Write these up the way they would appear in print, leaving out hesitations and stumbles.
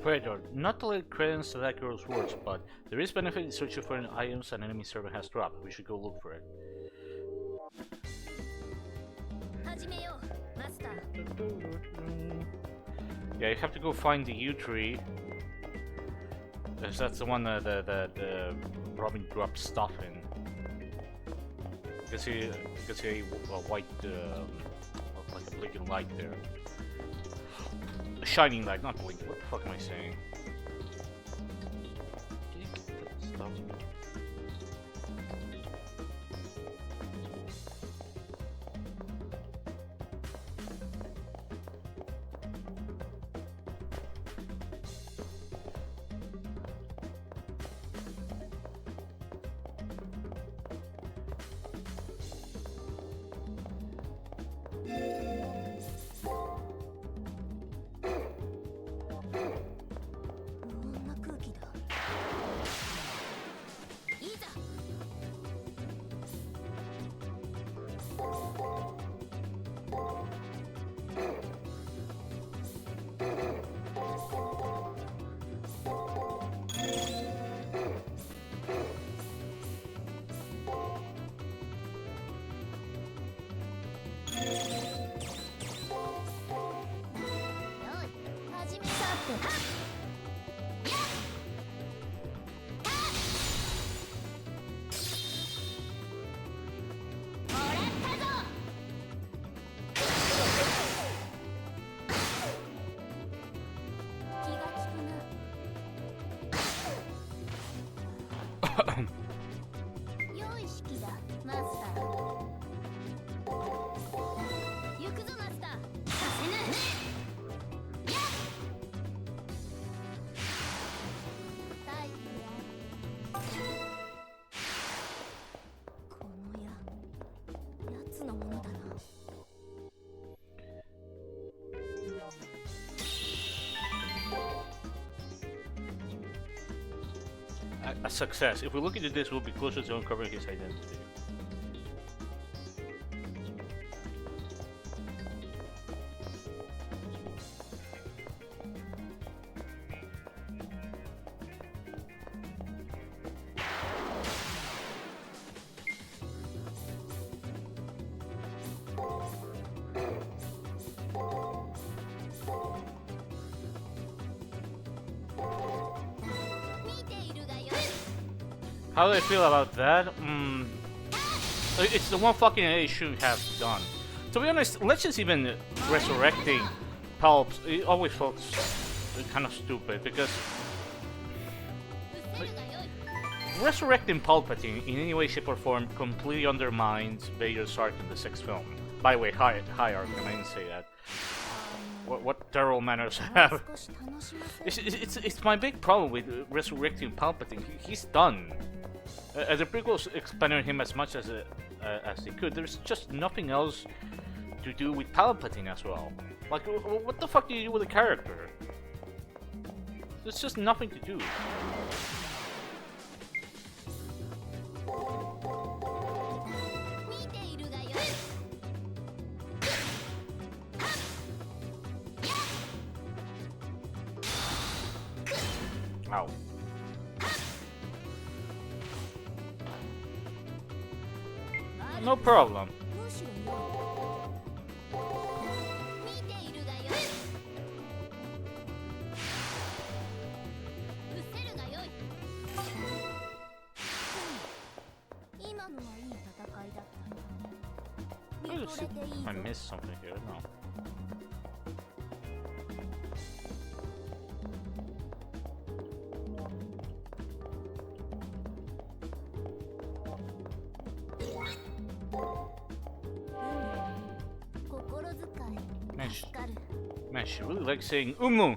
Predator, not to let credence to that girl's words, but there is benefit in searching for items an enemy servant has dropped. We should go look for it. Yeah, you have to go find the U tree. Because that's the one that Robin dropped stuff in. You can see a white, like a blinking light there. A shining light, not blinking. What the fuck am I saying? A success. If we look into this, we'll be closer to uncovering his identity. How do I feel about that? It's the one fucking they should have done. To be honest, let's just even resurrecting Palps. It always felt kind of stupid because like, resurrecting Palpatine in any way, shape, or form completely undermines Vader's arc in the sixth film. By the way, hi arc. I didn't say that. What terrible manners I have. It's my big problem with resurrecting Palpatine. He's done. The prequels expanded him as much as they could. There's just nothing else to do with Palpatine as well. Like, what the fuck do you do with the character? There's just nothing to do. Ow. No problem. I missed something here, no. Man, she really likes saying Umu.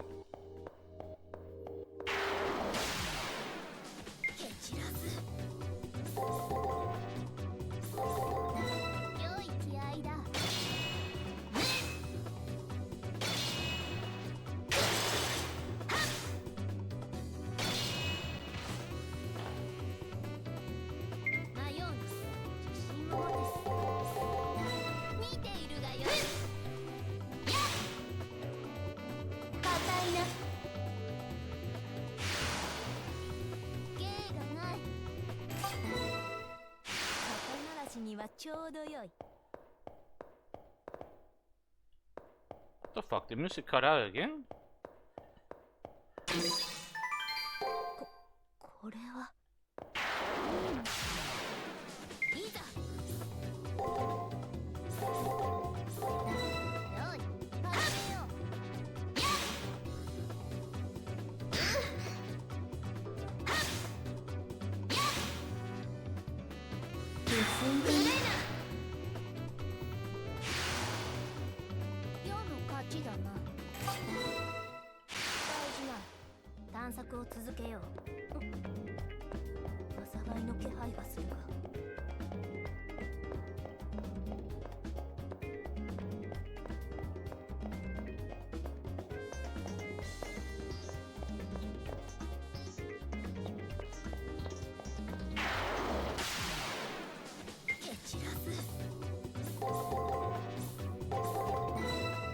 The fuck? The music cut out again? これは。いざ。探索を続けよう。災いの気配がするが。蹴散らす。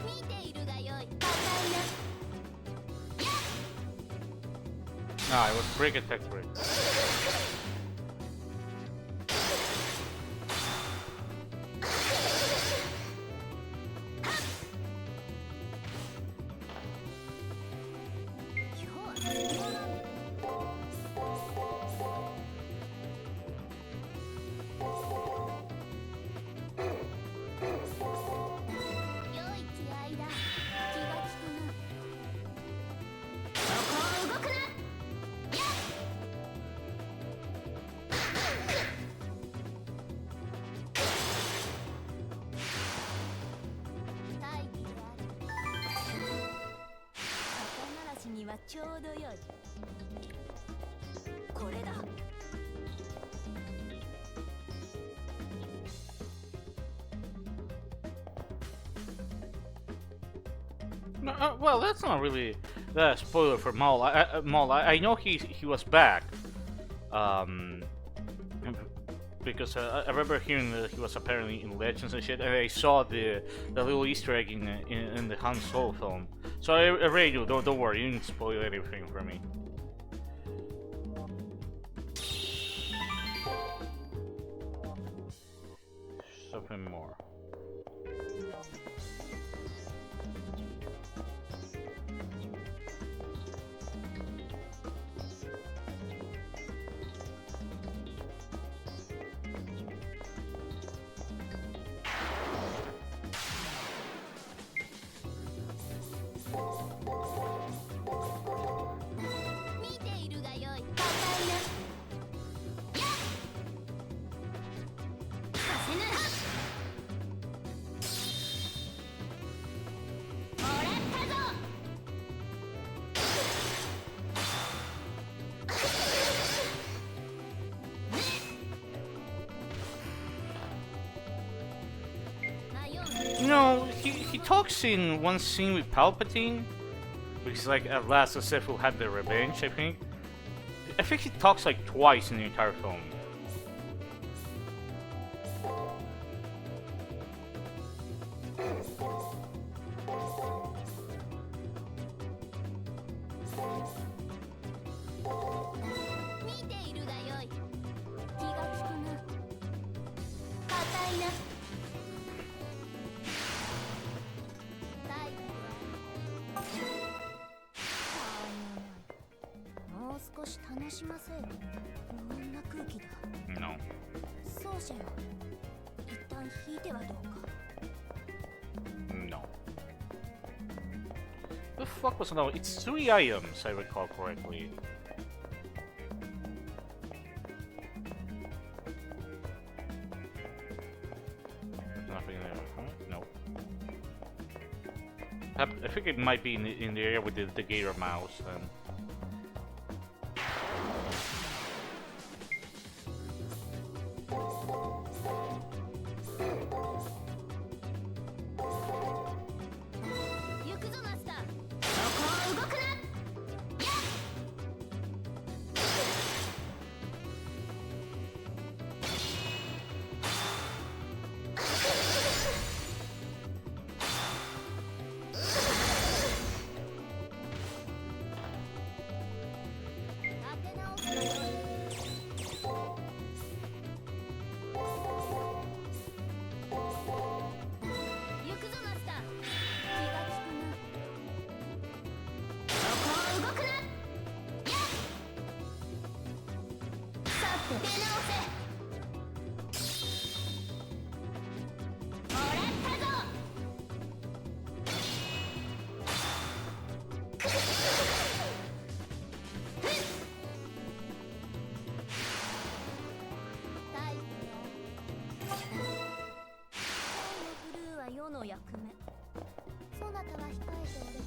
見ているがよい。 Ah, it was break attack break. Well, that's not really a spoiler for Maul. I know he was back, because I remember hearing that he was apparently in Legends and shit, and I saw the little Easter egg in the Han Solo film. So I really do. Don't worry, you didn't spoil anything for me. Something more. You know, he talks in one scene with Palpatine, which is like at last the Sith will have their revenge, I think. I think he talks like twice in the entire film. No. No. The fuck was no? It's 3 items, I recall correctly. Nothing there, huh? No. I think it might be in the area with the gator mouse then. の役目そなたは控えておれ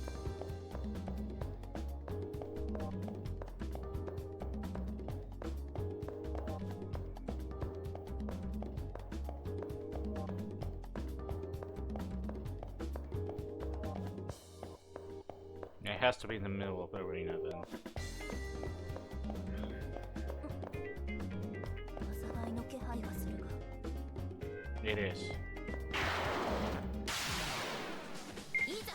It has to be in the middle of the arena then. 災いの気配がするが It is. いざ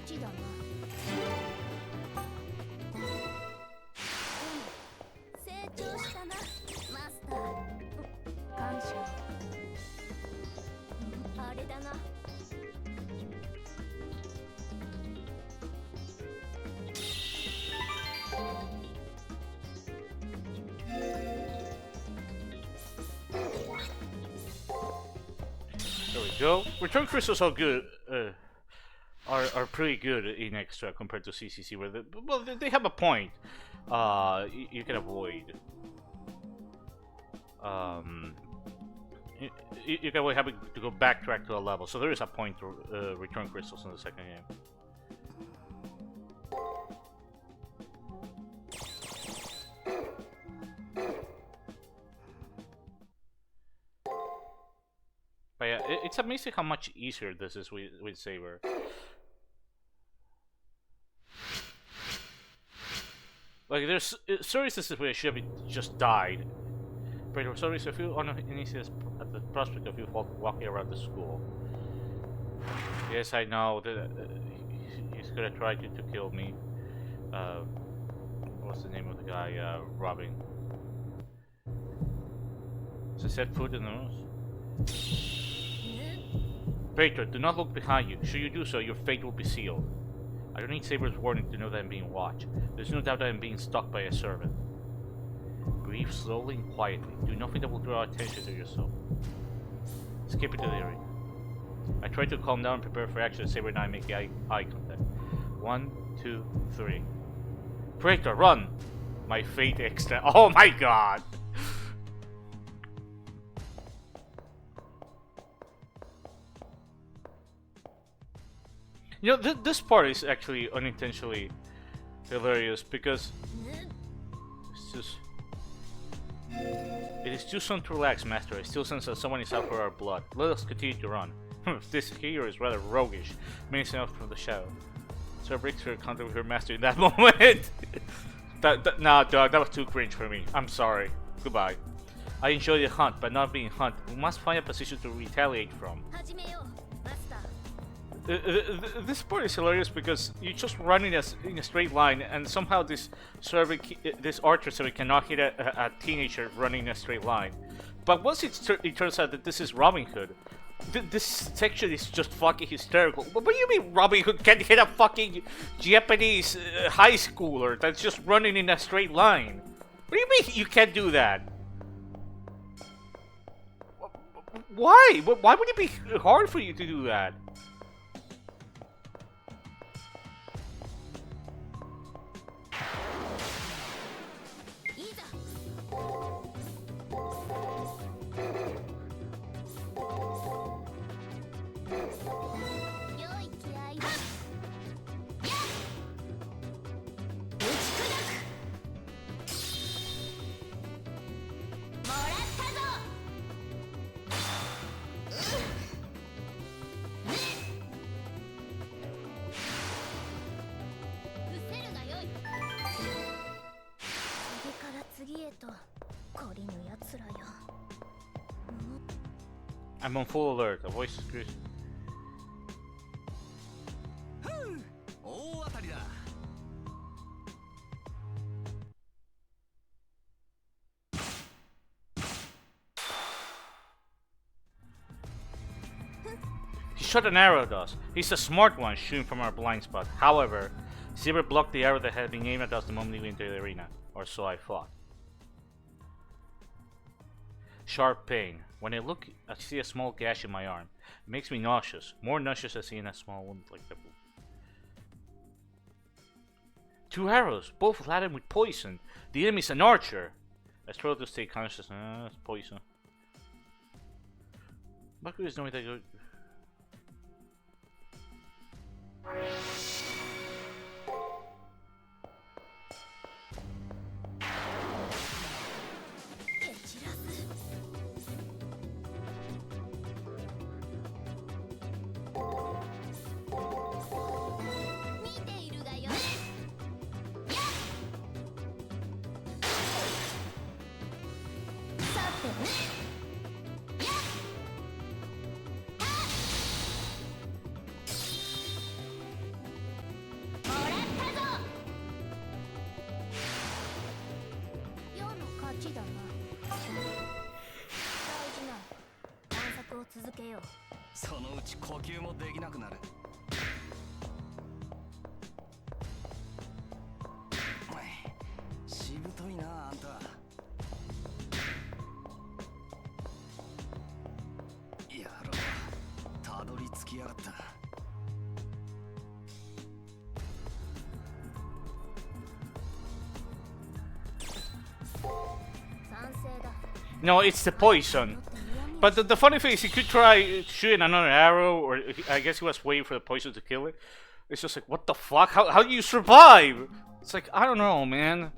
ちだな。成長したな、マスター。感謝。あれだな。There we go. Return crystals are good. Are pretty good in extra compared to CCC, where they have a point. You can avoid. You can avoid having to go backtrack to a level, so there is a point to return crystals in the second game. But yeah, it's amazing how much easier this is with Saber. Like, there's certain instances where I should have just died. But there were some reason I feel uneasy at the prospect of you walking around the school. Yes, I know that he's gonna try to kill me. What's the name of the guy? Robin. Does it set foot in the nose? Praetor, do not look behind you. Should you do so, your fate will be sealed. I don't need Saber's warning to know that I'm being watched. There's no doubt that I'm being stalked by a servant. Breathe slowly and quietly. Do nothing that will draw attention to yourself. Skip it to the area. I try to calm down and prepare for action. Saber and I make eye contact. 1, 2, 3. Praetor, run! My fate extend. Oh my god! You know, this part is actually unintentionally hilarious because it's just... It is too soon to relax, Master. I still sense that someone is out for our blood. Let us continue to run. This hero is rather roguish, menacing out from the shadow. So breaks her contact with her master in that moment. Nah, dog, that was too cringe for me. I'm sorry. Goodbye. I enjoy the hunt, but not being hunted. We must find a position to retaliate from. This part is hilarious because you just run in a straight line, and somehow this archer servant cannot hit a teenager running in a straight line. But once it turns out that this is Robin Hood, this section is just fucking hysterical. What do you mean Robin Hood can't hit a fucking Japanese high schooler that's just running in a straight line? What do you mean you can't do that? Why? Why would it be hard for you to do that? I'm on full alert. A voice is... shot an arrow at us. He's a smart one, shooting from our blind spot. However, Zebra blocked the arrow that had been aimed at us the moment we entered the arena. Or so I thought. Sharp pain. When I look, I see a small gash in my arm. It makes me nauseous. More nauseous than seeing a small wound like that. 2 arrows, both laden with poison. The enemy's an archer. I struggle to stay conscious. It's poison. Baku is knowing that good. No, it's the poison. But the funny thing is, he could try shooting another arrow, or I guess he was waiting for the poison to kill it. It's just like, what the fuck? How do you survive? It's like, I don't know, man.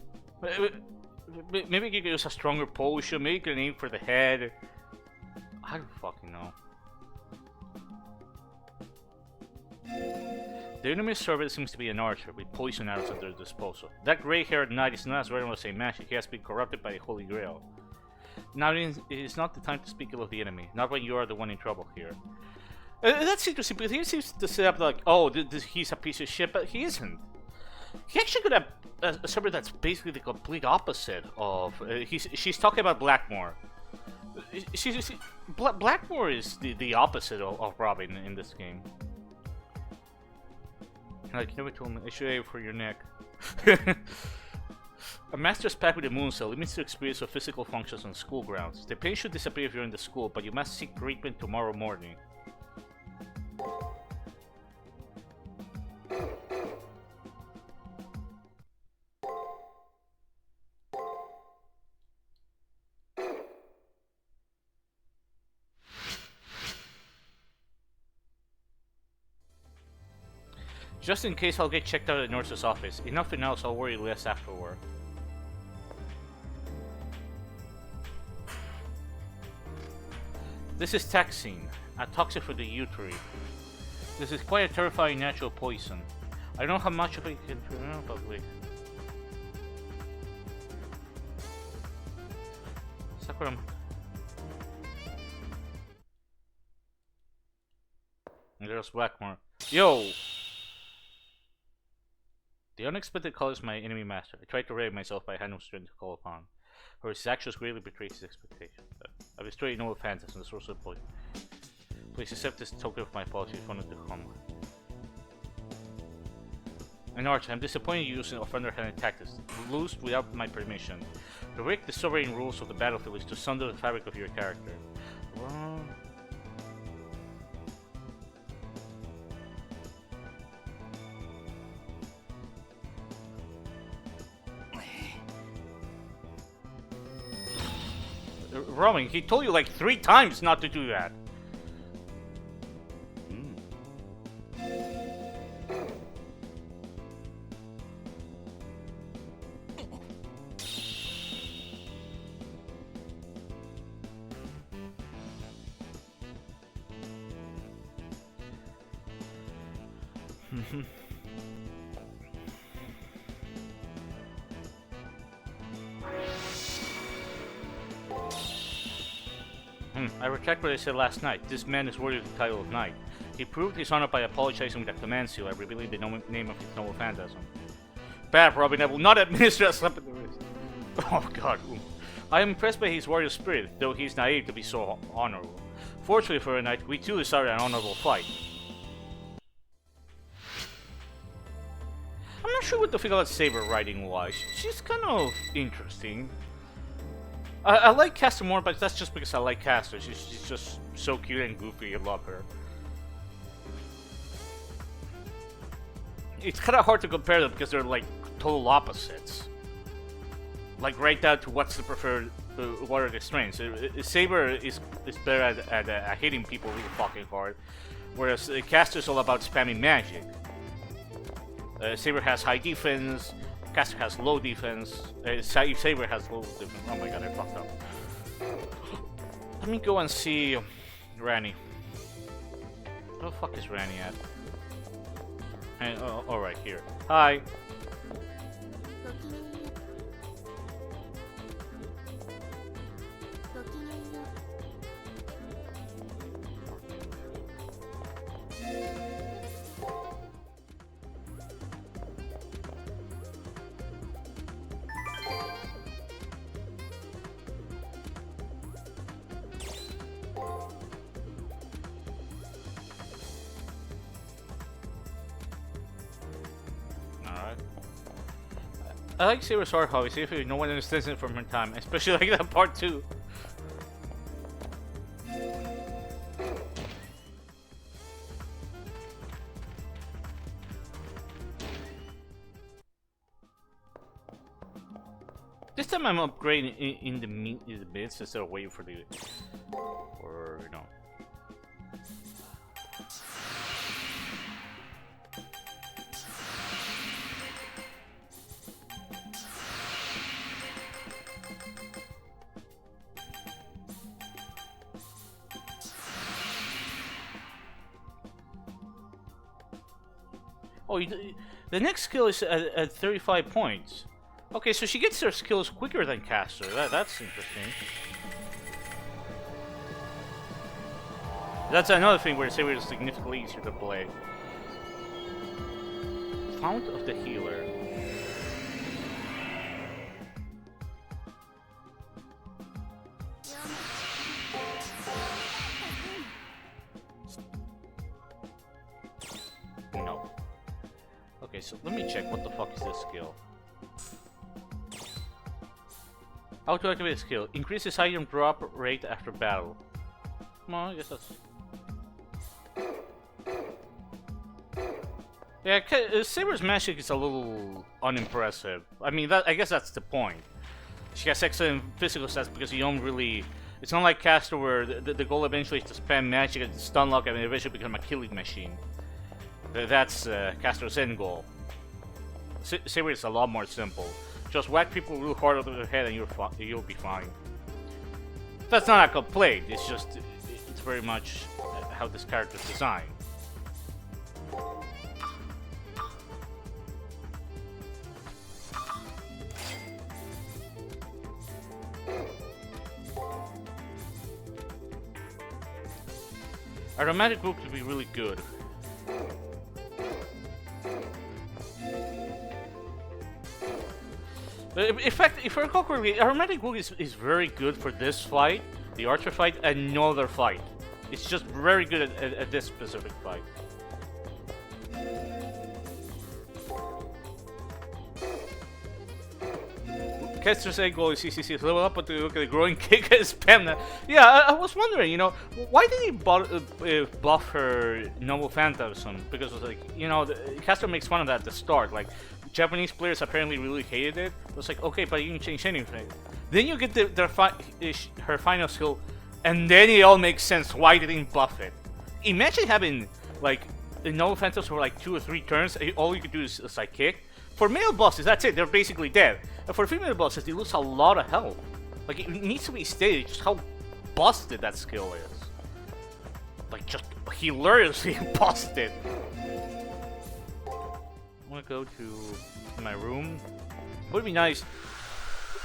Maybe you can use a stronger potion. Maybe you can aim for the head. I don't fucking know. The enemy's servant seems to be an archer with poison arrows at their disposal. That gray-haired knight is not as rare as a magic. He has been corrupted by the Holy Grail. Now it is not the time to speak ill of the enemy. Not when you are the one in trouble here. That's interesting because he seems to set up like, oh, he's a piece of shit, but he isn't. He actually could have a servant that's basically the complete opposite of. She's talking about Blackmore. Blackmore is the opposite of Robin in this game. Like, you never told me. I should aim for your neck. A master's pact with the moon cell limits the experience of physical functions on school grounds. The pain should disappear if you're in the school, but you must seek treatment tomorrow morning. Just in case, I'll get checked out at the nurse's office. If nothing else, I'll worry less afterward. This is Taxine, a toxin for the Uteri. This is quite a terrifying natural poison. I don't know how much of it can turn out, but wait. Sakura. And there's Blackmore. Yo! The unexpected call is my enemy master. I tried to ready myself, but I had no strength to call upon. Her actions greatly betrayed his expectations. I've destroyed no offenses and the source of poison. Please accept this token of my apology if one of the come. And Arch, I'm disappointed you using underhanded tactics, loosed without my permission. To break the sovereign rules of the battlefield is to sunder the fabric of your character. Well... Roman, he told you like 3 times not to do that. I retract what I said last night. This man is worthy of the title of knight. He proved his honor by apologizing with a command seal and revealing the name of his noble phantasm. Bad, Robin, I will not administer a slap in the wrist. Oh god. I am impressed by his warrior spirit, though he is naive to be so honorable. Fortunately for a knight, we too decided an honorable fight. I'm not sure what to feel about Saber riding wise. She's kind of interesting. I like Caster more, but that's just because I like Caster. She's just so cute and goofy. I love her. It's kind of hard to compare them because they're like total opposites. Like right down to what's the preferred, what are the strengths. Saber is better at hitting people really fucking hard, whereas Caster's all about spamming magic. Saber has high defense, Caster has low defense, Saber has low defense. Oh my god, I fucked up. Let me go and see Rani. Where the fuck is Rani at? And, oh, right here. Hi. I like Saber's art hobby, see if no one understands it from her time, especially like that part 2. This time I'm upgrading in the bits instead of waiting for the... or, you know. Oh, the next skill is at 35 points. Okay, so she gets her skills quicker than Caster. That's interesting. That's another thing where Saber is significantly easier to play. Fount of the Healer. No. Okay, so let me check what the fuck is this skill. How to activate a skill. Increases item drop rate after battle. Well, I guess that's... Yeah, Saber's magic is a little unimpressive. I mean, I guess that's the point. She has excellent physical stats because you don't really... It's not like Caster where the goal eventually is to spam magic and stun lock and eventually become a killing machine. That's Caster's end goal. Saber is a lot more simple. Just whack people real hard over their head and you'll be fine. That's not a complaint, it's just... It's very much how this character's designed. A romantic group could be really good. In fact, if I recall correctly, a romantic group is very good for this fight, the Archer fight, and no other fight. It's just very good at this specific fight. Caster's egg goal is CCC. Level up, but to look at the growing kick and spam that. Yeah, I was wondering, you know, why did he buff her Noble Phantasm? Because it was like, you know, Caster makes fun of that at the start. Like, Japanese players apparently really hated it. It was like, okay, but you didn't change anything. Then you get her final skill, and then it all makes sense why they didn't buff it. Imagine having, like, the Noble Phantasm for like 2 or 3 turns, and all you could do is like kick. For male bosses, that's it, they're basically dead. And for female bosses, they lose a lot of health. Like, it needs to be stated just how busted that skill is. Like, just hilariously busted. I'm gonna go to my room. Would be nice.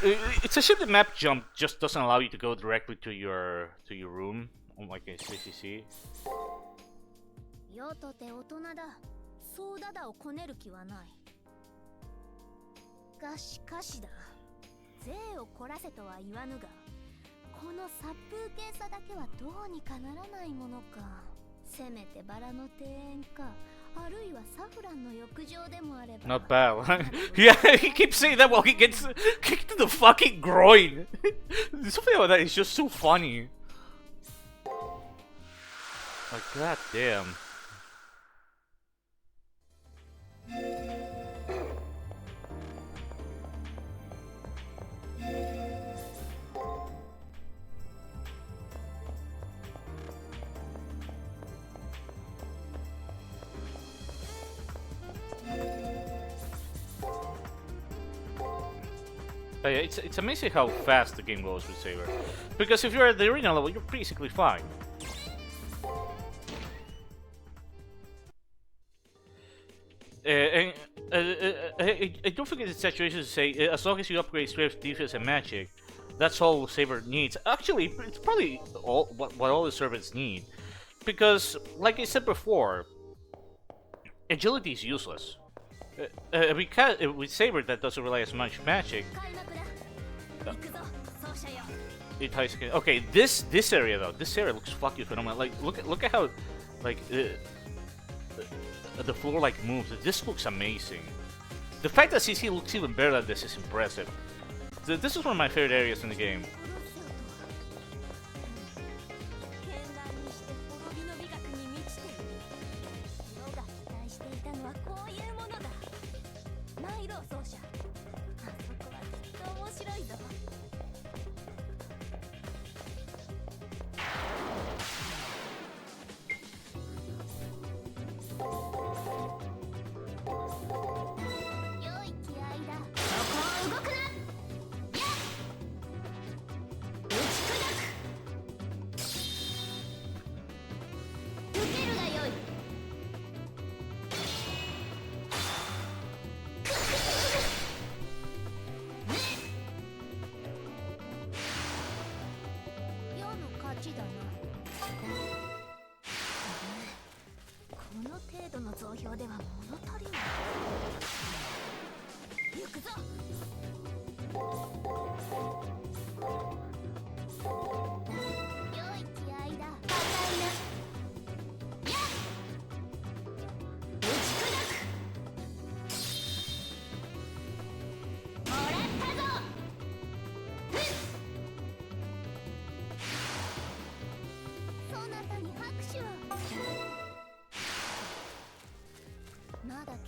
It's a shame the map jump just doesn't allow you to go directly to your room, like in CCC. よとて大人だ。そうだだをこねる気はない。しかしだ。税を凝らせとは言わぬが、この殺風景さだけはどうにかならないものか。せめてバラの庭園か、あるいはサフランの浴場でもあれば Not bad. Yeah, he keeps saying that while he gets kicked in the fucking groin. Something about that is just so funny. Like, goddamn. It's amazing how fast the game goes with Saber. Because if you're at the arena level, you're basically fine. I don't think it's saturation to say, as long as you upgrade strength, defense, and magic, that's all Saber needs. Actually, it's probably what all the servants need. Because, like I said before, agility is useless. Because with Saber that doesn't rely as much magic. Okay, this area though, this area looks fucking phenomenal. Like look at how, like the floor like moves. This looks amazing. The fact that CC looks even better than this is impressive. This is one of my favorite areas in the game.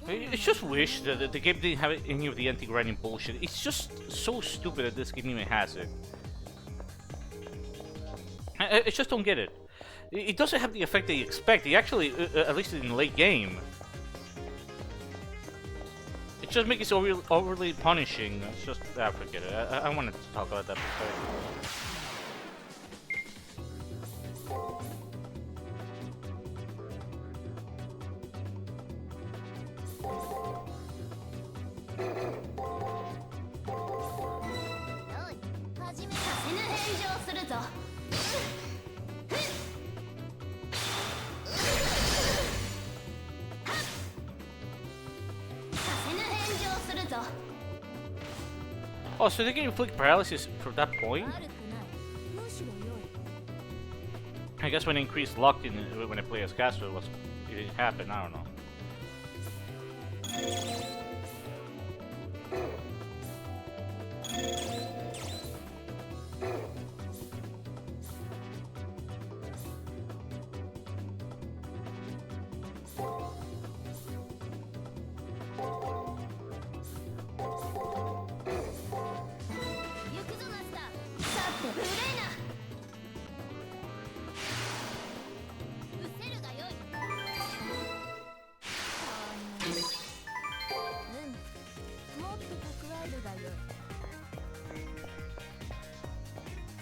I just wish that the game didn't have any of the anti-grinding bullshit. It's just so stupid that this game even has it. I just don't get it. It doesn't have the effect that you expect. It actually, at least in the late game, it just makes it overly punishing. It's just, forget it. I wanted to talk about that before. Oh, so they can inflict paralysis from that point? I guess when increased luck when I play as Casper it didn't happen, I don't know.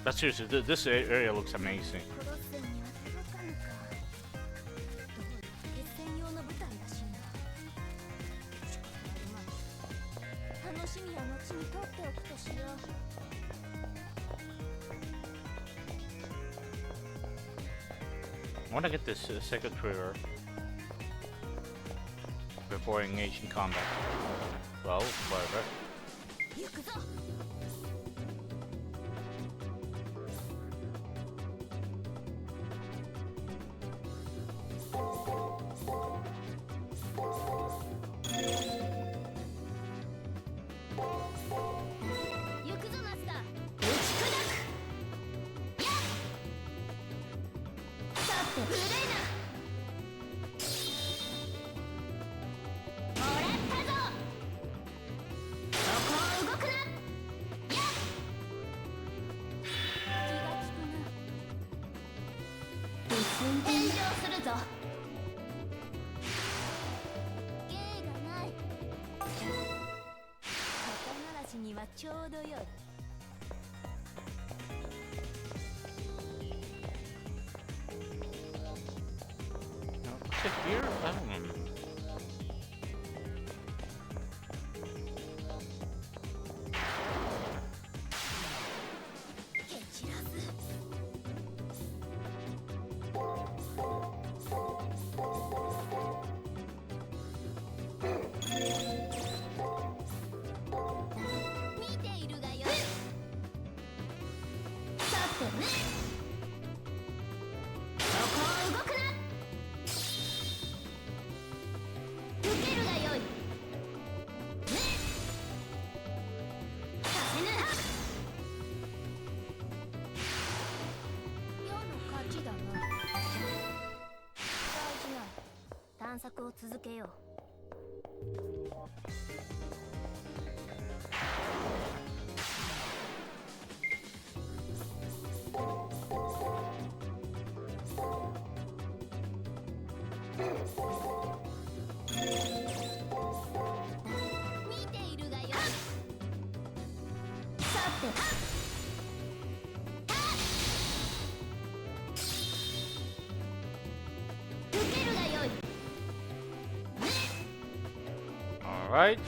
But seriously, this area looks amazing. I want to get this second trigger before engaging combat. Well, whatever. 行くぞマスター。打ち砕く。やっさて無礼な。もらったぞ。そこを動くな。やっ気が利くな。返上するぞ。芸がない。肩慣らしにはちょうどよい。Is it here? I don't know. 蹴散らす。見ているがよい。さてね。そこを動くな。受けるがよい。ね。させぬ。世の勝ちだな。大事ない。探索を続けよう。見ているがよい。さて受けるがよい。 Alright.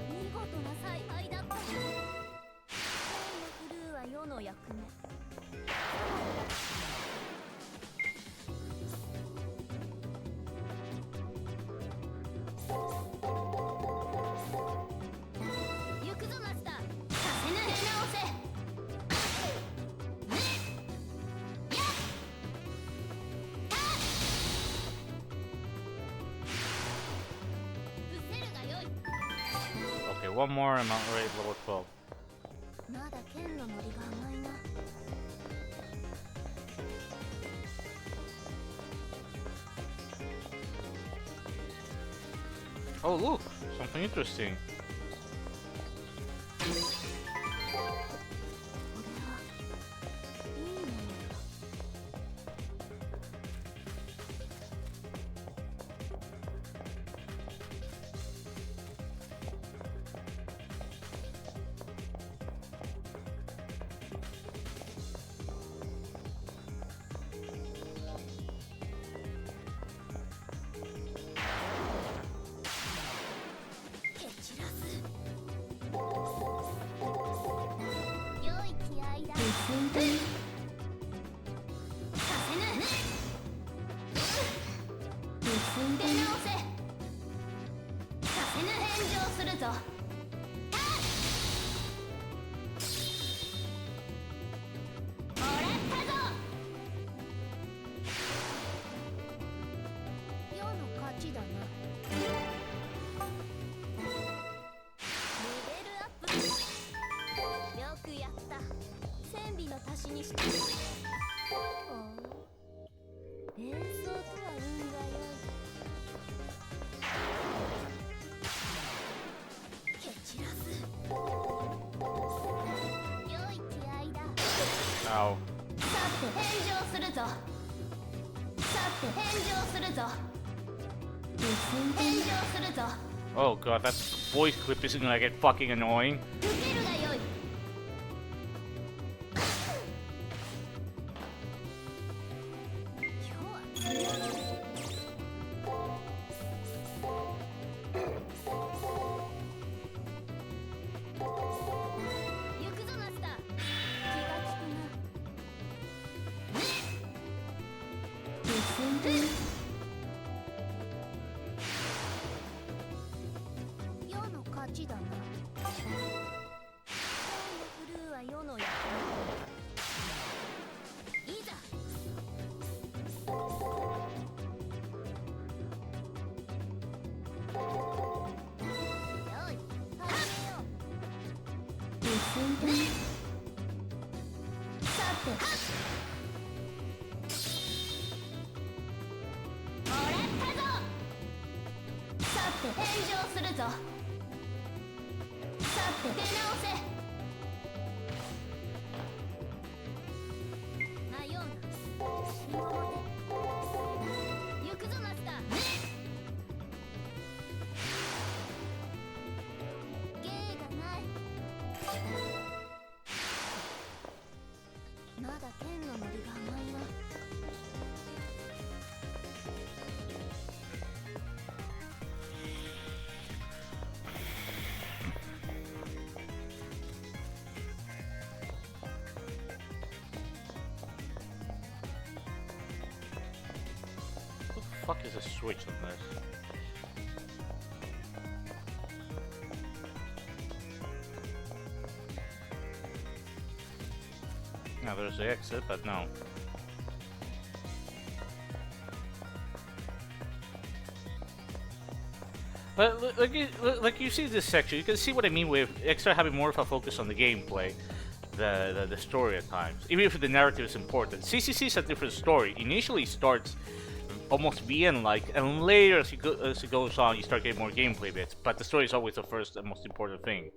見事な采配だった。剣のクルーは世の役目。行くぞマスター。させぬ。出直せ。ね。やっ失せるがよい。 Okay, one more and I'm already level 12. まだ剣のノリが甘いな。 Oh, look! Something interesting. これはいいものだ。蹴散らす。良い気合だ。させぬ。出直せ。させぬ。返上するぞ。もらったぞ。世の勝ちだな。レベルアップ。よくやった。千尾の足しにした。おう、演奏とは運が良い。蹴散らす。良い気合だ。 Ow. さて返上するぞ。さて返上するぞ。返上するぞ。 Oh god, that voice clip isn't gonna get fucking annoying. 受けるがよい。今日は強い。行くぞマスター。気が利くな。世の勝ちだな。What the fuck is a switch on this? Now there's the exit, but no. But like you see this section, you can see what I mean with extra having more of a focus on the gameplay, the story at times. Even if the narrative is important, CCC is a different story. Initially starts almost VN-like, and later as it goes on, you start getting more gameplay bits. But the story is always the first and most important thing.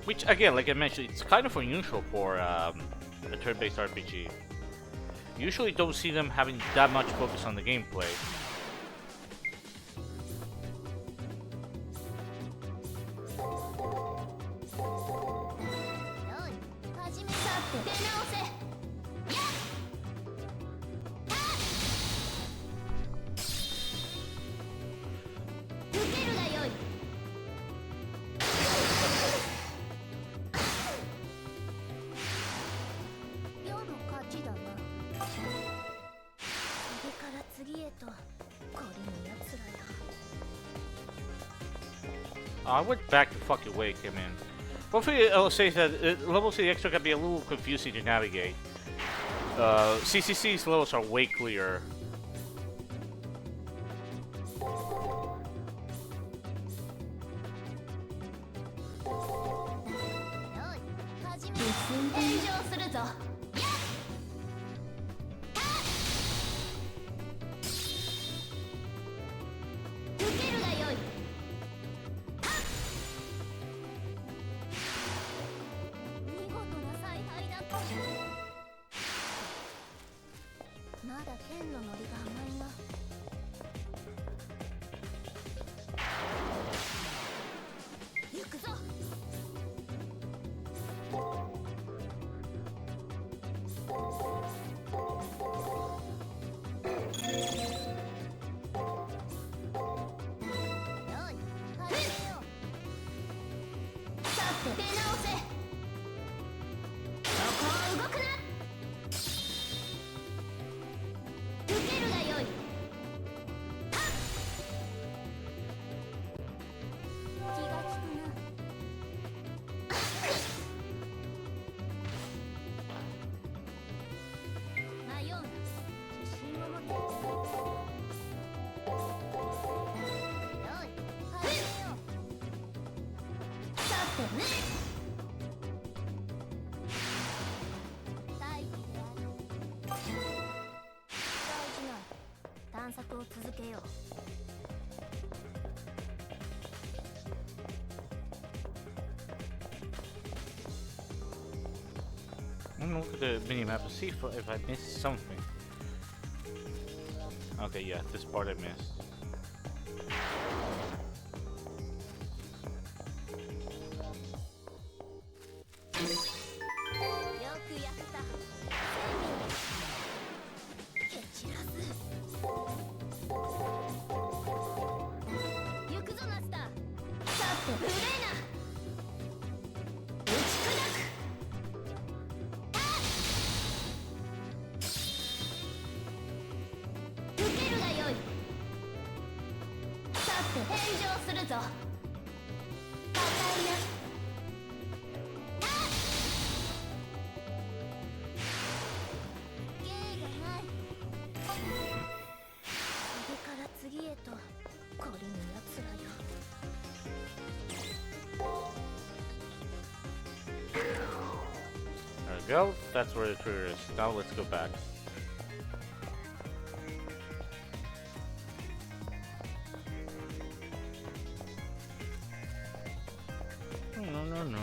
Which, again, like I mentioned, it's kind of unusual for a turn-based RPG. Usually don't see them having that much focus on the gameplay. I went back to fucking way came in. One thing I will say is that levels of the extra can be a little confusing to navigate. CCC's levels are way clearer. I'm gonna look at the minimap to see if I missed something. Okay, yeah, this part I missed. go. That's where the trigger is. Now let's go back. No, no, no.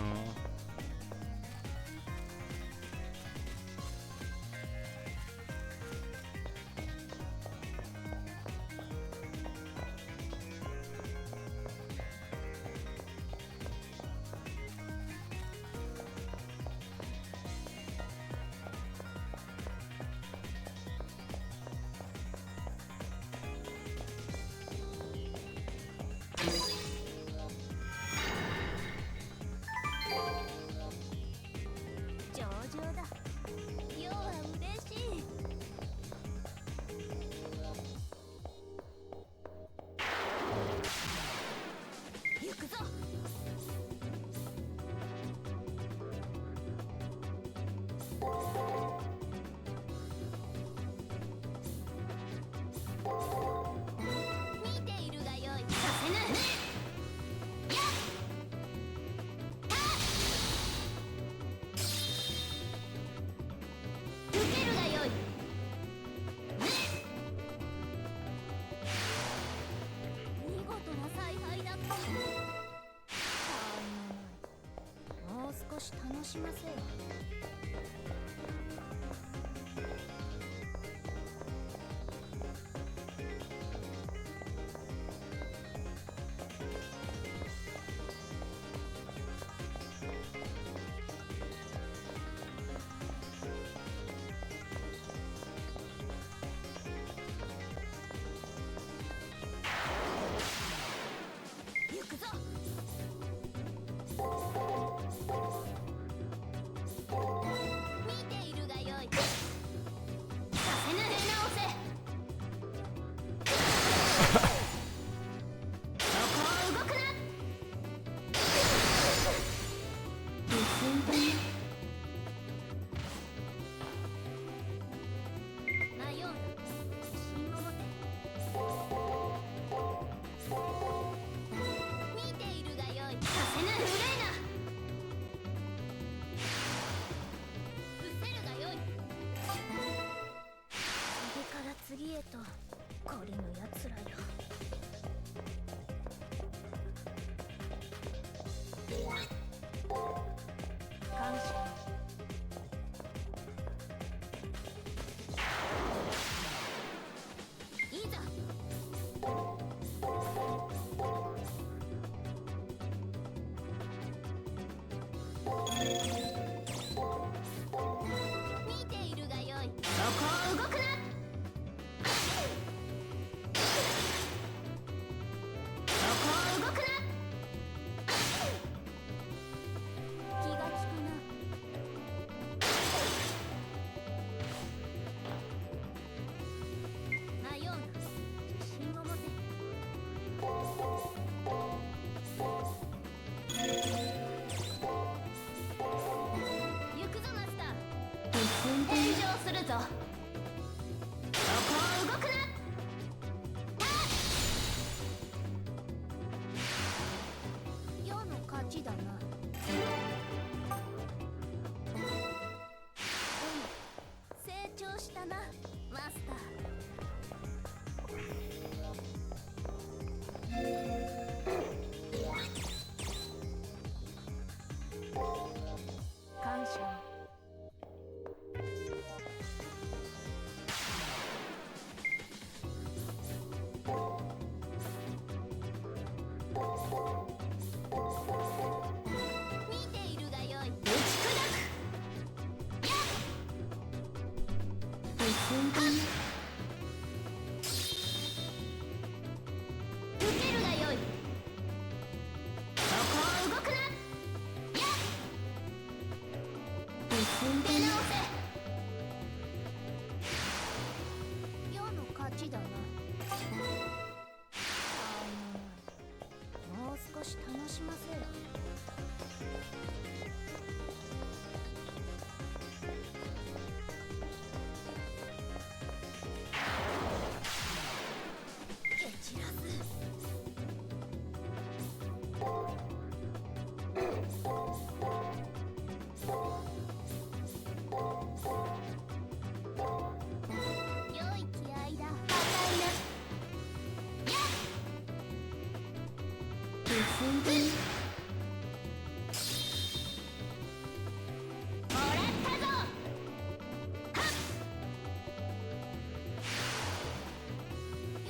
世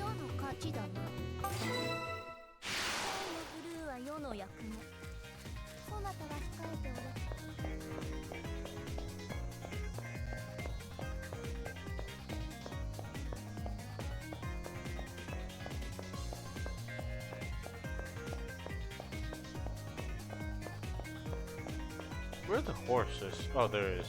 の勝ちだな。ブルーは世の役目。そなたは控えておれ。Where are the horses? Oh, there it is.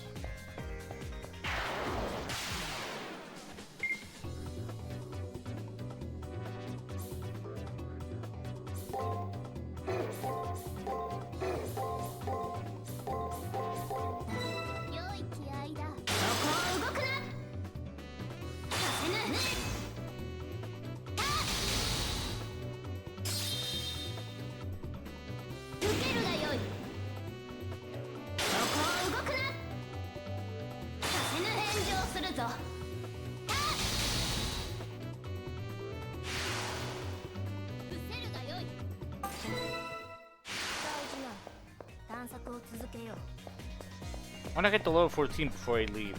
I wanna get to level 14 before I leave.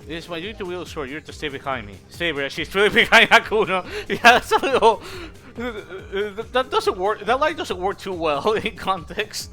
This is my duty to wield sword. You're to stay behind me. Saber, she's really behind Hakuno. Yeah, that's a little. That doesn't work. That line doesn't work too well in context.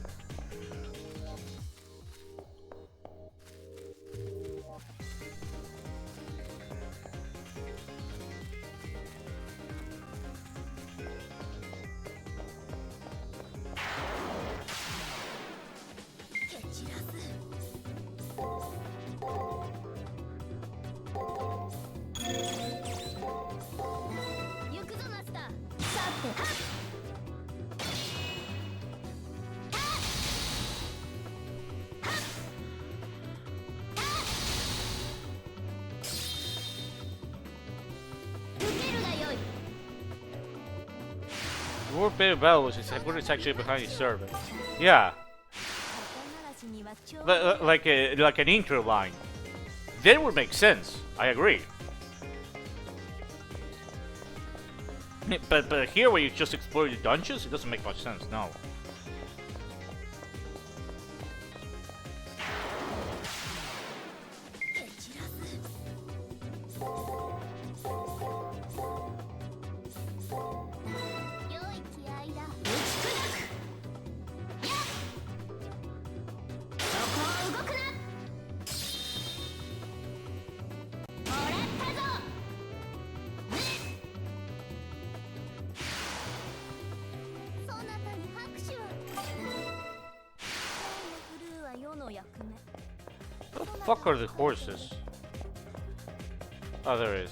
The word bit of battle was it's actually behind his servant. Yeah. But, like an intro line. Then it would make sense. I agree. But here where you just explore the dungeons, it doesn't make much sense, no. What the fuck are the horses? Oh, there it is.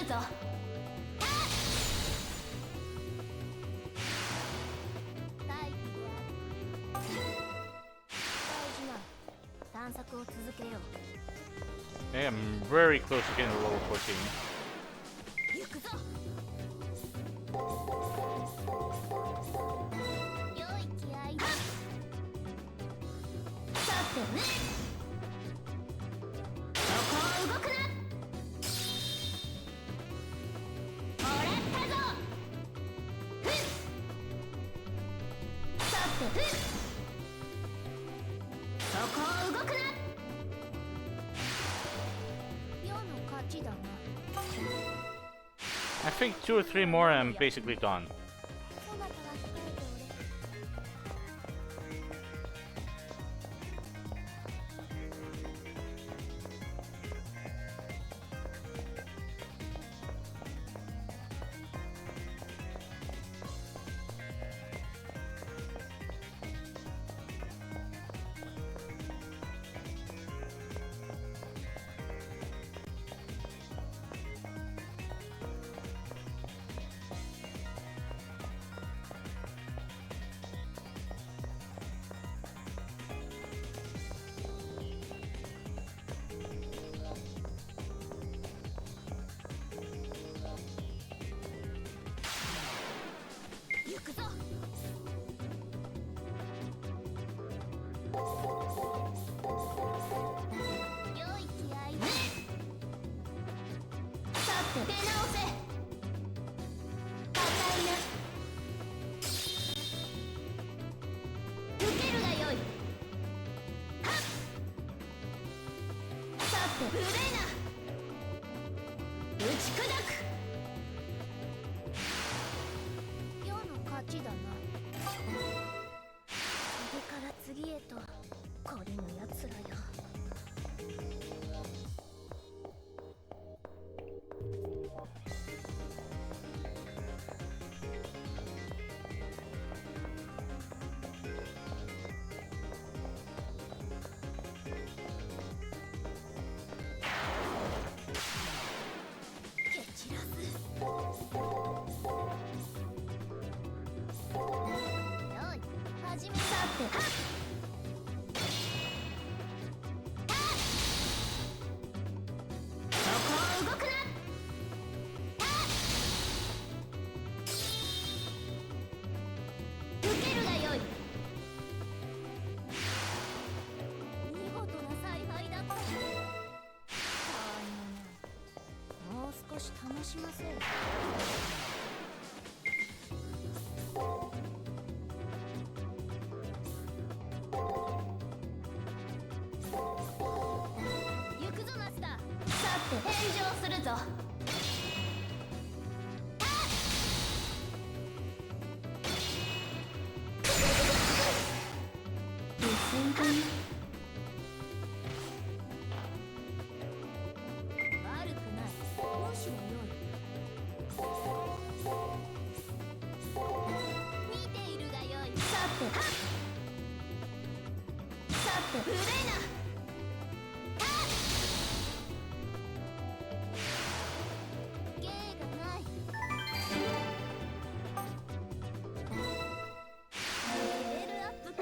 ぞ。大気である。大事な探索を続けよう。 I am very close to getting a level 14. 行くぞ。良い気合いだ。さてね。そこを動くな。もらったぞ。ふっ。さてふっ。そこを動くな。世の勝ちだな。 I think 2 or 3 more and I'm basically done. そなたは控えておれ。 行くぞ。良い気合いだ。さて出直せ。硬いな。受けるがよい。はっ。さて無礼な。打ち砕く。 世の勝ちだな。次から次へと懲りぬ奴らよ。蹴散らす。 始めさてはっ。そこを動くな。受けるがよい。見事な采配だった。たわいもない。もう少し楽しませる。 行くぞマスター。さて返上するぞ。理性かな。悪くない。むしろ良い。見ているがよい。さてはっ。さて無礼な。 芸がない。レベルアップか。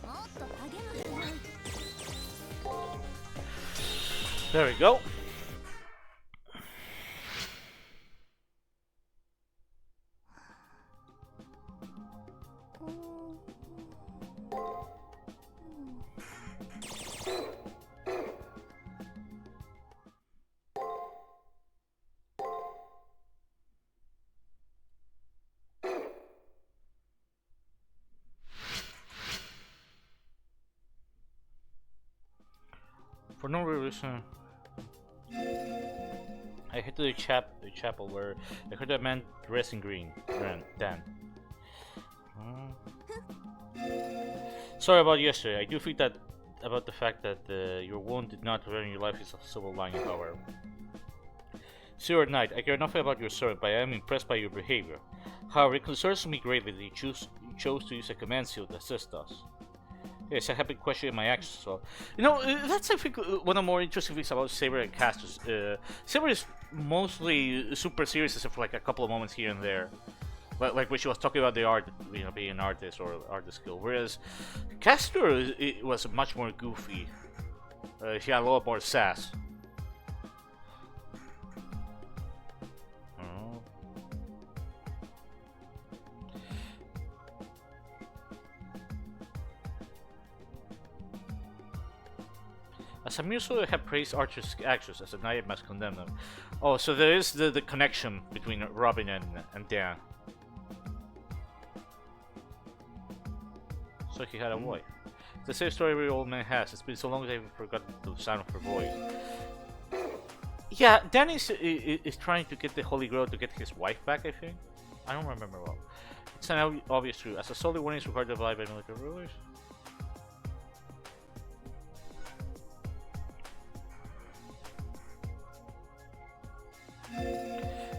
もっと励むがよい。 There we go. For no reason, I hit the chapel where I heard a man dressed in green. Dan. Sorry about yesterday. I do think that about the fact that your wound did not ruin your life is a silver lining, however. Sir Knight, I care nothing about your servant, but I am impressed by your behavior. However, it concerns me greatly that you chose to use a command seal to assist us. Yes, I have been questioning my actions as well. You know, that's I think one of the more interesting things about Saber and Casters. Saber is mostly super serious except for like a couple of moments here and there. Like when she was talking about the art, you know, being an artist or artist skill. Whereas Castor it was much more goofy. She had a lot more sass. Oh. As a muso have praised Archer's actions, as a knight must condemn them. Oh, so there is the connection between Robin and Dan. So he had a wife. It's the same story every old man has. It's been so long that I've forgotten the sound of her voice. Yeah, Dan is trying to get the Holy Grail to get his wife back, I think. I don't remember well. It's an obvious truth. As a solid warning is required to abide by military rulers.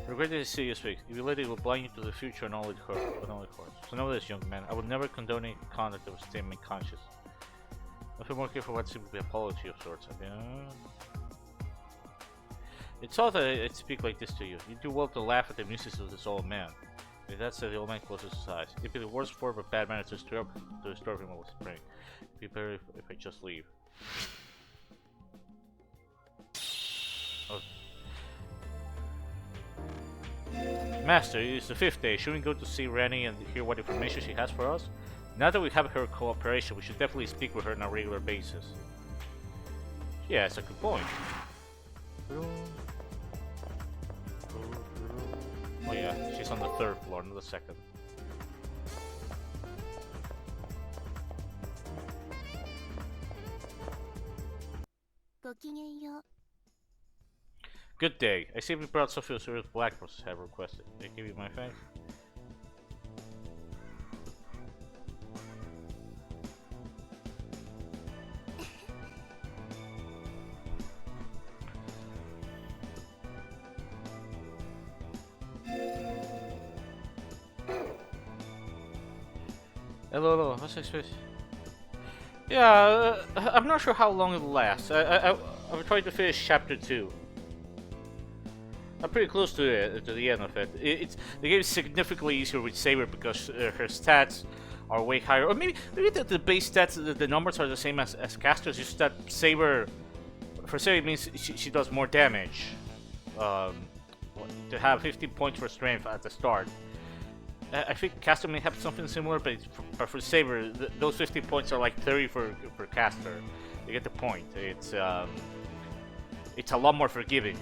Regret this serious fix. If you let it, will blind you to the future and all it hurts. So know this, young man. I would never condone any conduct that would stain my conscience. I feel more careful what seems to be an apology of sorts. I mean, it's odd that I'd speak like this to you. You do well to laugh at the amusements of this old man. With that said, the old man closes his eyes. It'd be the worst form of bad manners to disturb him with spring. It'd be better if I just leave. Oh. Master, it is the 5th day. Should we go to see Rani and hear what information she has for us? Now that we have her cooperation, we should definitely speak with her on a regular basis. Yeah, that's a good point. Oh yeah, she's on the 3rd floor, not the 2nd. Good day. I see we brought Sophia Sirius Black Horses have requested. I give you my thanks. Hello, what's this? Yeah, I'm not sure how long it'll last. I'm trying to finish chapter 2. I'm pretty close to the end of it. The game is significantly easier with Saber because her stats are way higher. Or maybe the base stats, the numbers are the same as Caster's. Just that Saber, for Saber, it means she does more damage. To have 15 points for strength at the start. I think Caster may have something similar, but for Saber, those 15 points are like 30 for Caster. You get the point. It's a lot more forgiving.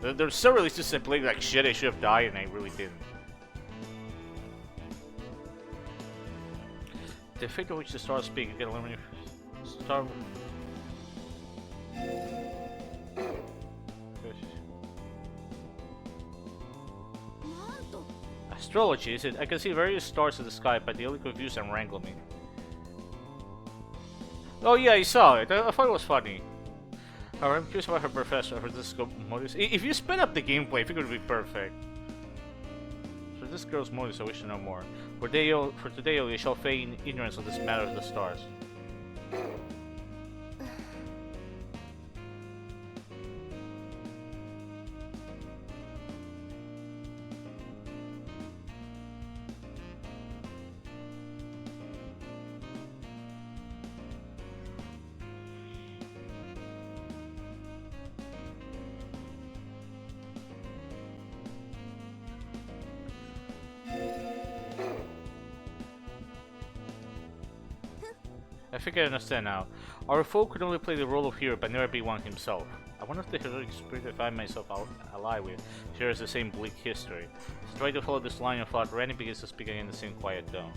There's several instances I played like shit, I should have died, and I really didn't. The fate of which the stars speak, you can eliminate star. Astrology, is it? I can see various stars in the sky, but they only confuse and wrangle me. Oh yeah, I saw it. I thought it was funny. However, I'm curious about her professor, her disco motives. If you spin up the gameplay, I think it would be perfect. For this girl's motives, I wish to know more. For today, I shall feign ignorance of this matter of the stars. I think I understand now. Our foe could only play the role of hero, but never be one himself. I wonder if the heroic spirit I find myself alive with shares the same bleak history. To try to follow this line of thought, Rani begins to speak again in the same quiet tone.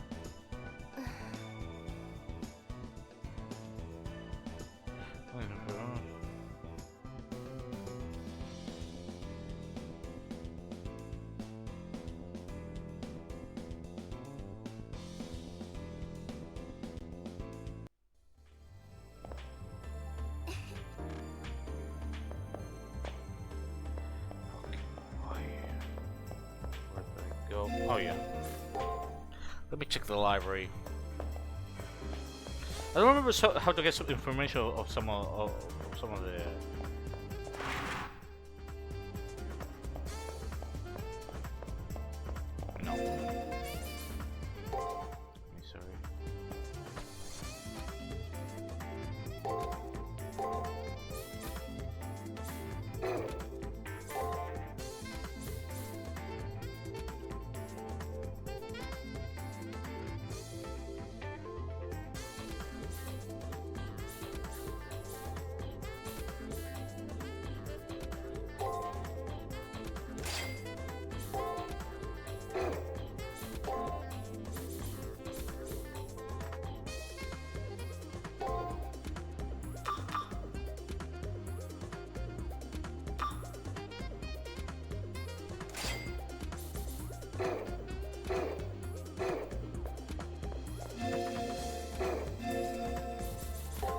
Oh yeah. Let me check the library. I don't remember how to get some information of some of the. No. Sorry.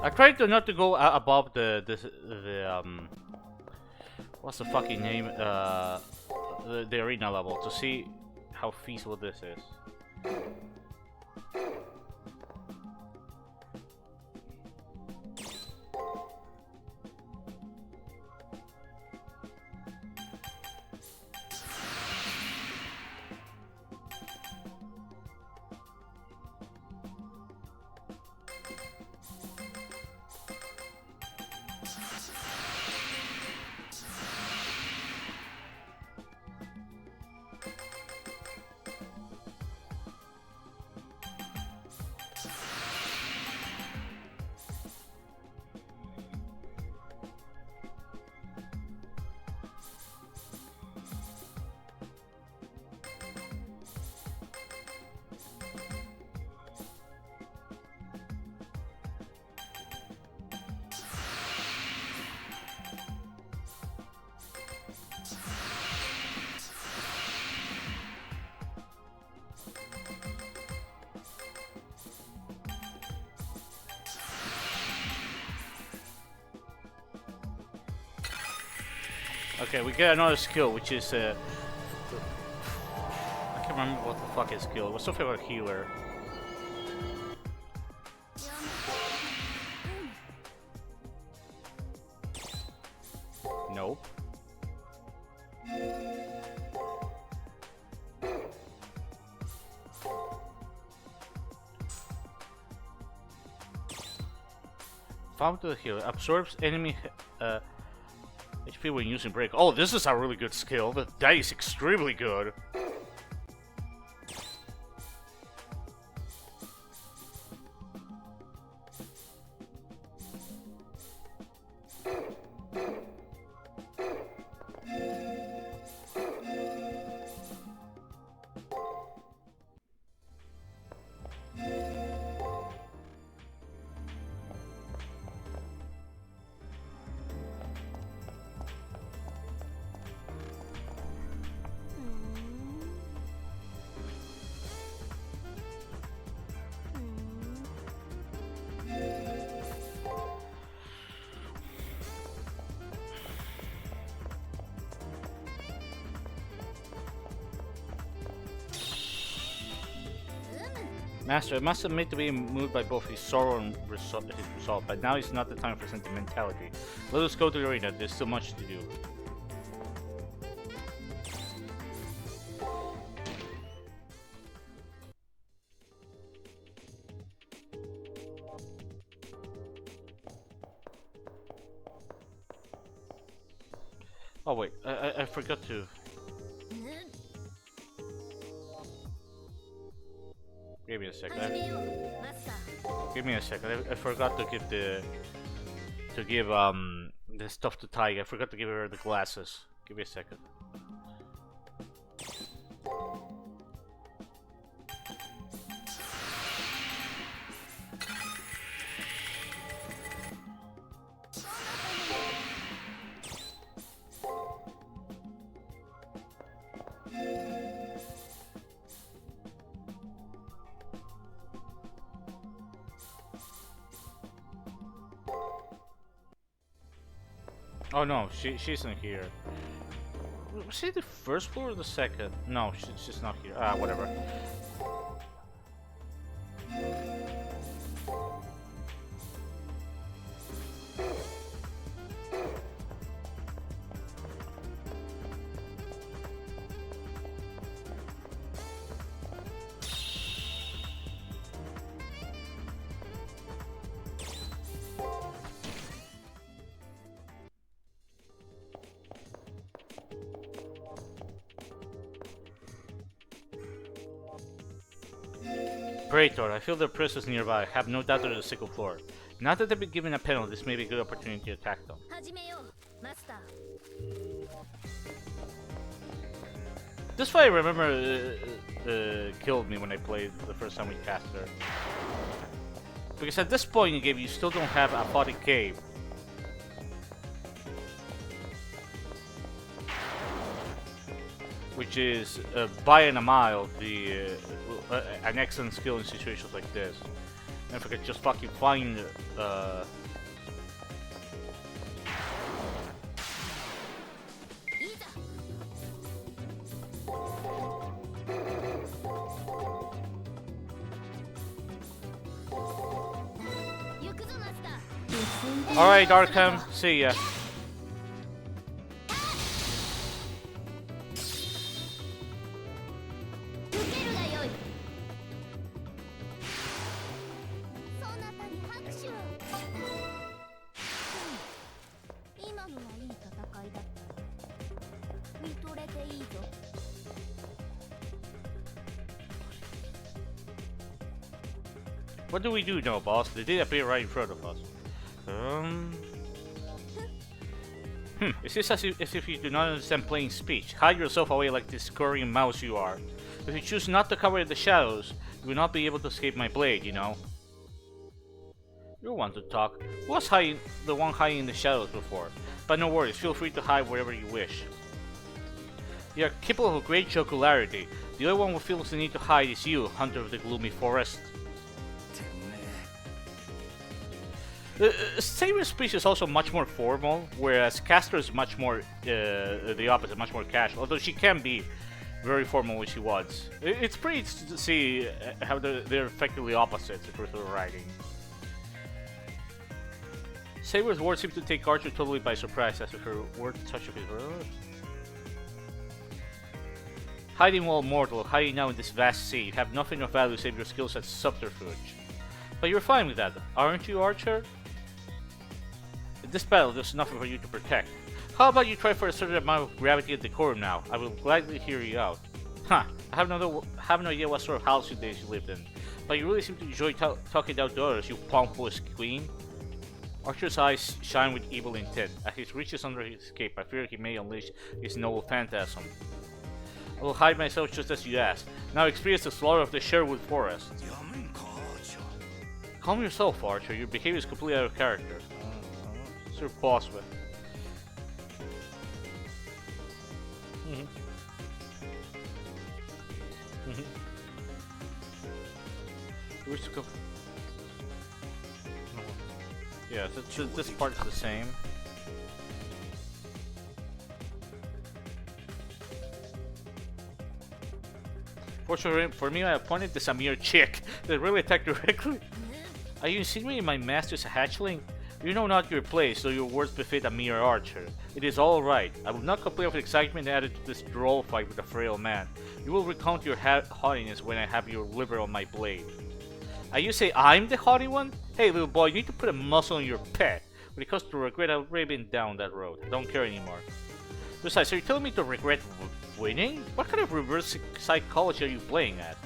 I tried to not to go above the what's the fucking name the arena level to see how feasible this is. Okay, we get another skill, which is I can't remember what the fuck his skill. It was something about healer. Nope. Found to heal absorbs enemy HP when using break. Oh, this is a really good skill. That is extremely good. Master, I must admit to being moved by both his sorrow and his resolve, but now is not the time for sentimentality. Let us go to the arena, there's still much to do. Oh wait, I forgot to... Give me a second. Give me a second. I forgot to give the stuff to Ty. I forgot to give her the glasses. Give me a second. Oh no, she isn't here. Was she the first floor or the second? No, she's not here. Ah, whatever. Praetor, I feel their presence nearby. Have no doubt they're on the second floor. Now that they've been given a panel, this may be a good opportunity to attack them. 始めようマスター This fight, I remember, killed me when I played the first time we cast her. Because at this point in the game, you still don't have a Aphotic Cave. Which is, by and a mile, an excellent skill in situations like this. And if I could just fucking find, Alright, Arkham, see ya. 受けるがよいそなたに拍手を今のはいい戦いだった見とれていいぞ What do we do now, boss? They did appear right in front of us. It's just as if you do not understand plain speech. Hide yourself away like this scurrying mouse you are. If you choose not to cover the shadows, you will not be able to escape my blade, you know. You want to talk. Who was the one hiding in the shadows before? But no worries, feel free to hide wherever you wish. You are capable of great jocularity. The only one who feels the need to hide is you, hunter of the gloomy forest. Saber's speech is also much more formal, whereas Castor is much more the opposite, much more casual. Although she can be very formal when she was. It's pretty to see how they're effectively opposites in terms of writing. Saber's words seem to take Archer totally by surprise, as if her word touch of his word. Hiding while mortal, hiding now in this vast sea, you have nothing of value save your skills at subterfuge. But you're fine with that, aren't you, Archer? In this battle, there's nothing for you to protect. How about you try for a certain amount of gravity and decorum now? I will gladly hear you out. Huh, I have no idea what sort of house days you lived in, but you really seem to enjoy talking down to others, you pompous queen. Archer's eyes shine with evil intent. As he reaches under his cape, I fear he may unleash his noble phantasm. I will hide myself just as you asked. Now experience the slaughter of the Sherwood Forest. Calm yourself, Archer. Your behavior is completely out of character. It's your boss with. Where's to go? Yeah, this part is the same. Fortunately for me, I appointed this a mere chick that really attacked directly. Are you insinuating my master's a hatchling? You know not your place, so your words befit a mere archer. It is all right. I will not complain of the excitement added to this droll fight with a frail man. You will recount your haughtiness when I have your liver on my blade. You say I'm the haughty one? Hey, little boy, you need to put a muscle in your pet. When it comes to regret, I've already been down that road. I don't care anymore. Besides, are you telling me to regret winning? What kind of reverse psychology are you playing at?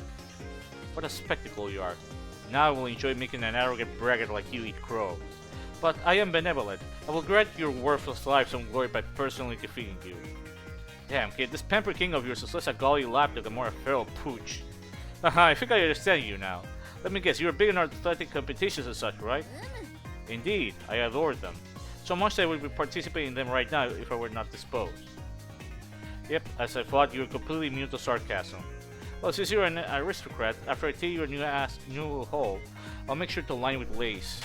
What a spectacle you are. Now I will enjoy making an arrogant braggart like you eat crow. But I am benevolent. I will grant your worthless life some glory by personally defeating you. Damn, kid, this pampered king of yours is less a gaudy lapdog and more a feral pooch. Haha, I think I understand you now. Let me guess, you're big in athletic competitions and such, right? Indeed, I adore them. So much that I would be participating in them right now if I were not disposed. Yep, as I thought, you're completely immune to sarcasm. Well, since you're an aristocrat, after I take your new hole, I'll make sure to line with lace.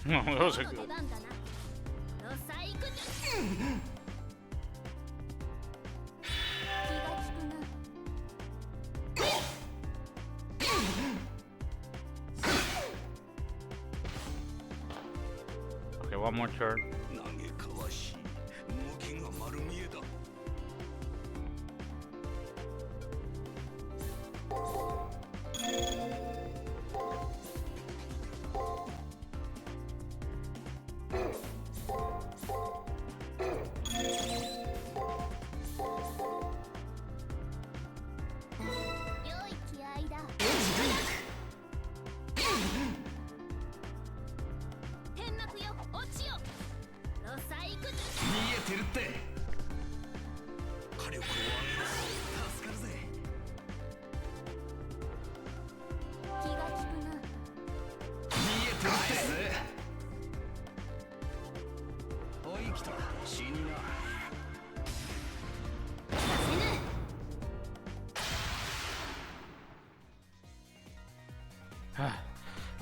No, those are 出 good. 番だなロサイク術気が利くな Okay, one more turn.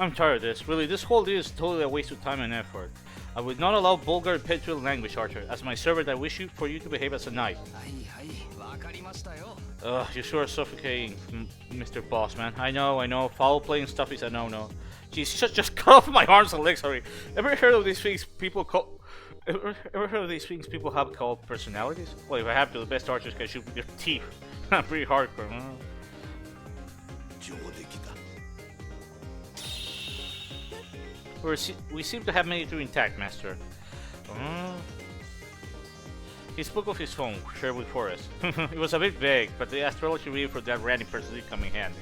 I'm tired of this. Really, this whole deal is totally a waste of time and effort. I would not allow vulgar and petulant language, Archer. As my servant, I wish for you to behave as a knight. Ugh, you sure are suffocating, Mr. Boss Man. I know. Foul play and stuff is a no-no. Jeez, just cut off my arms and legs, sorry. Ever heard of these things people call... Ever heard of these things people have called personalities? Well, if I have to, the best archers can shoot with their teeth. Pretty hardcore, huh? We seem to have made it through intact, Master. He spoke of his home, Sherwood Forest. It was a bit vague, but the astrology reading for that Rani person did come in handy.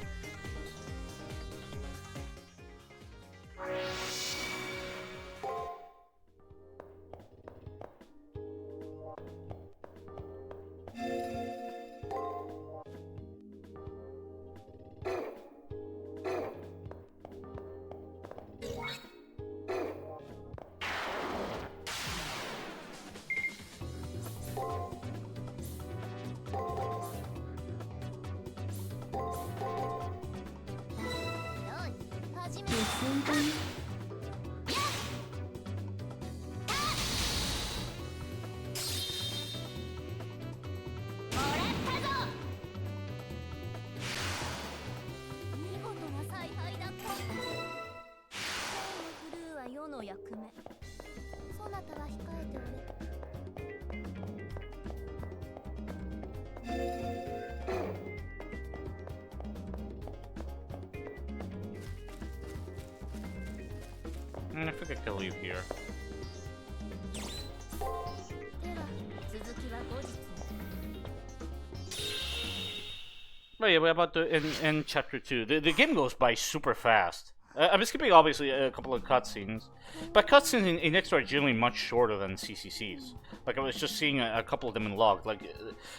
I think I can leave here. But yeah, we're about to end chapter 2. The game goes by super fast. I'm skipping obviously a couple of cutscenes, but cutscenes in Extra are generally much shorter than CCCs. Like I was just seeing a couple of them in log. Like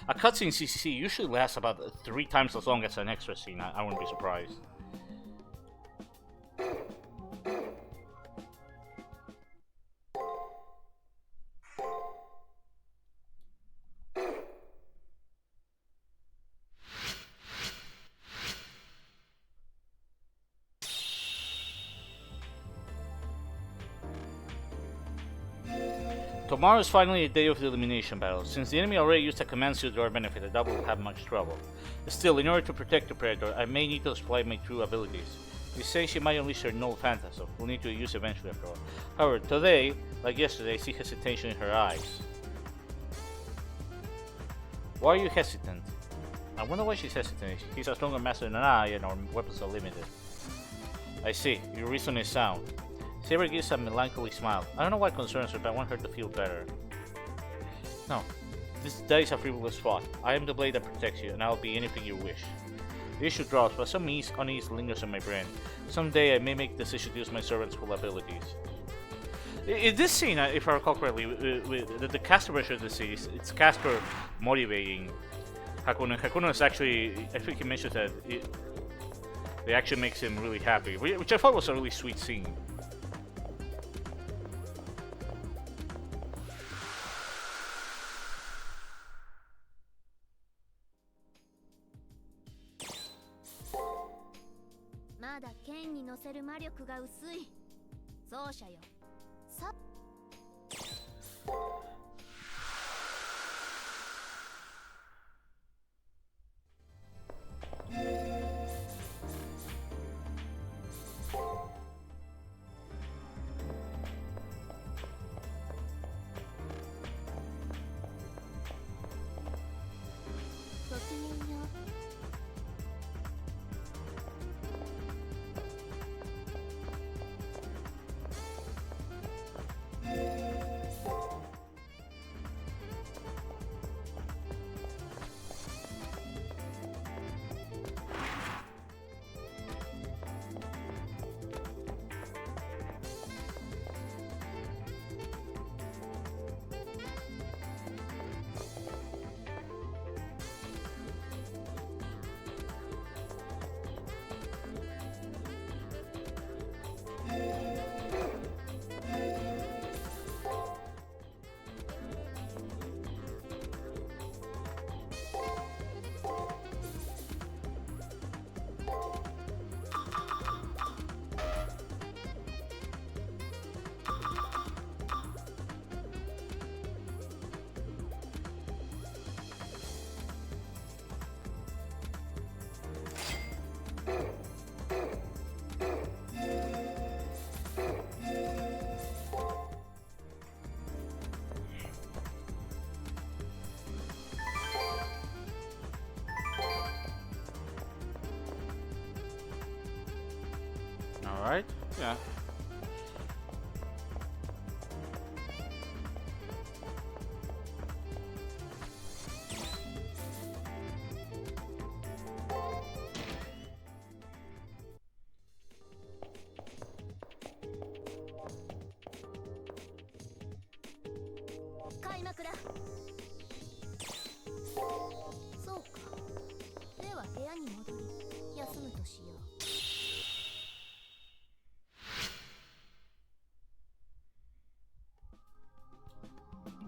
a cutscene CCC usually lasts about 3 times as long as an extra scene. I wouldn't be surprised. Tomorrow is finally a day of the elimination battle. Since the enemy already used a command suit to our benefit, I doubt we'll have much trouble. Still, in order to protect the Predator, I may need to display my true abilities. They say she might unleash her null phantasm. We'll need to use eventually after all. However, today, like yesterday, I see hesitation in her eyes. Why are you hesitant? I wonder why she's hesitant. He's a stronger master than I, and our weapons are limited. I see. Your reason is sound. Saber gives a melancholy smile. I don't know what concerns her, but I want her to feel better. No, that is a frivolous thought. I am the blade that protects you, and I will be anything you wish. The issue drops, but some unease lingers in my brain. Someday I may make the decision to use my servant's full abilities. In this scene, if I recall correctly, the caster version of the scene, it's caster motivating Hakuna. Hakuna is actually, I think he mentioned that it actually makes him really happy, which I thought was a really sweet scene. せる魔力が薄い奏者よ。さごきげんよう。Alright, yeah.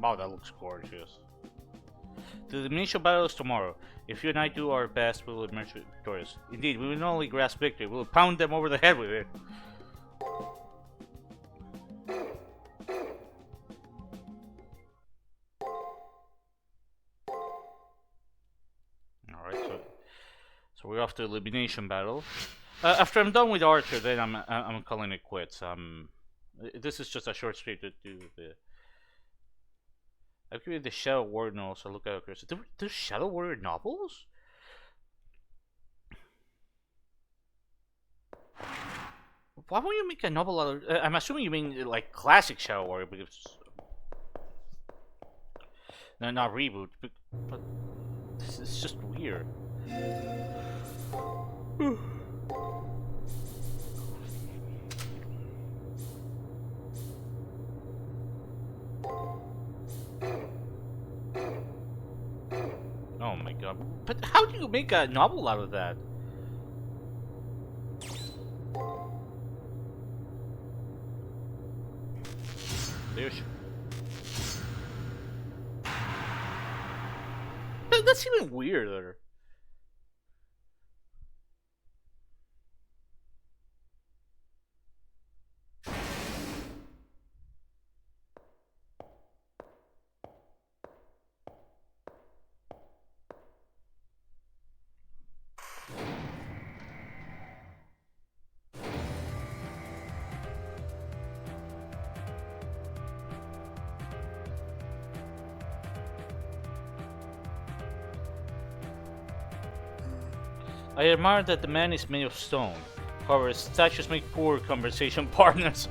Wow, that looks gorgeous. The elimination battle is tomorrow. If you and I do our best, we will emerge victorious. Indeed, we will not only grasp victory, we will pound them over the head with it. Alright, so we're off to elimination battle. After I'm done with Archer, then I'm calling it quits. This is just a short stream to do the. I've created the Shadow Warrior novels, so look at it. There's Shadow Warrior novels? Why won't you make a novel out of... I'm assuming you mean like classic Shadow Warrior, because... No, not reboot, but this is just weird. Oh my god. But how do you make a novel out of that? There's... That's even weirder. I admire that the man is made of stone. However, statues make poor conversation partners.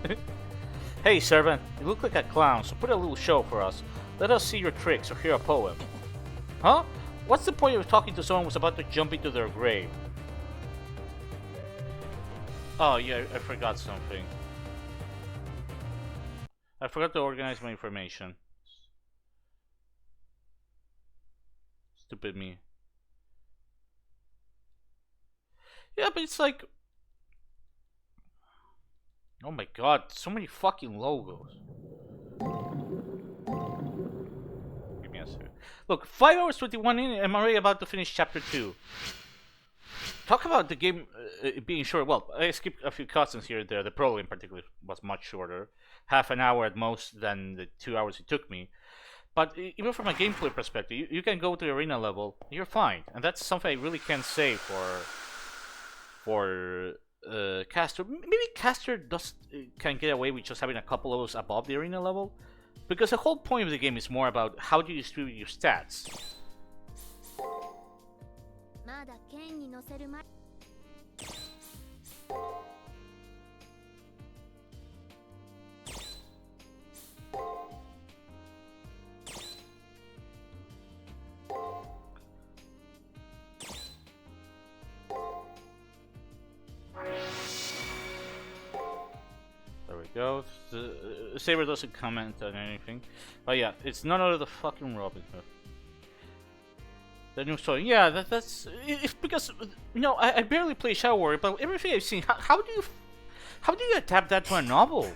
Hey, servant, you look like a clown, so put a little show for us. Let us see your tricks or hear a poem. Huh? What's the point of talking to someone who's about to jump into their grave? Oh, yeah, I forgot something. I forgot to organize my information. Stupid me. Yeah, but it's like... Oh my god, so many fucking logos. Give me a second. Look, 5 hours 21 in, I'm already about to finish chapter 2. Talk about the game it being short. Well, I skipped a few cutscenes here and there. The prologue in particular was much shorter, half an hour at most than the 2 hours it took me. But even from a gameplay perspective, you can go to the arena level, you're fine, and that's something I really can't say for Caster. Maybe Caster can get away with just having a couple levels above the arena level, because the whole point of the game is more about how do you distribute your stats. まだ剣に乗せる前 There we go. Saber doesn't comment on anything. But yeah, it's none other than fucking Robin Hood. The new story. Yeah, that's... It's because, you know, I barely play Shadow Warrior, but everything I've seen, how do you adapt that to a novel?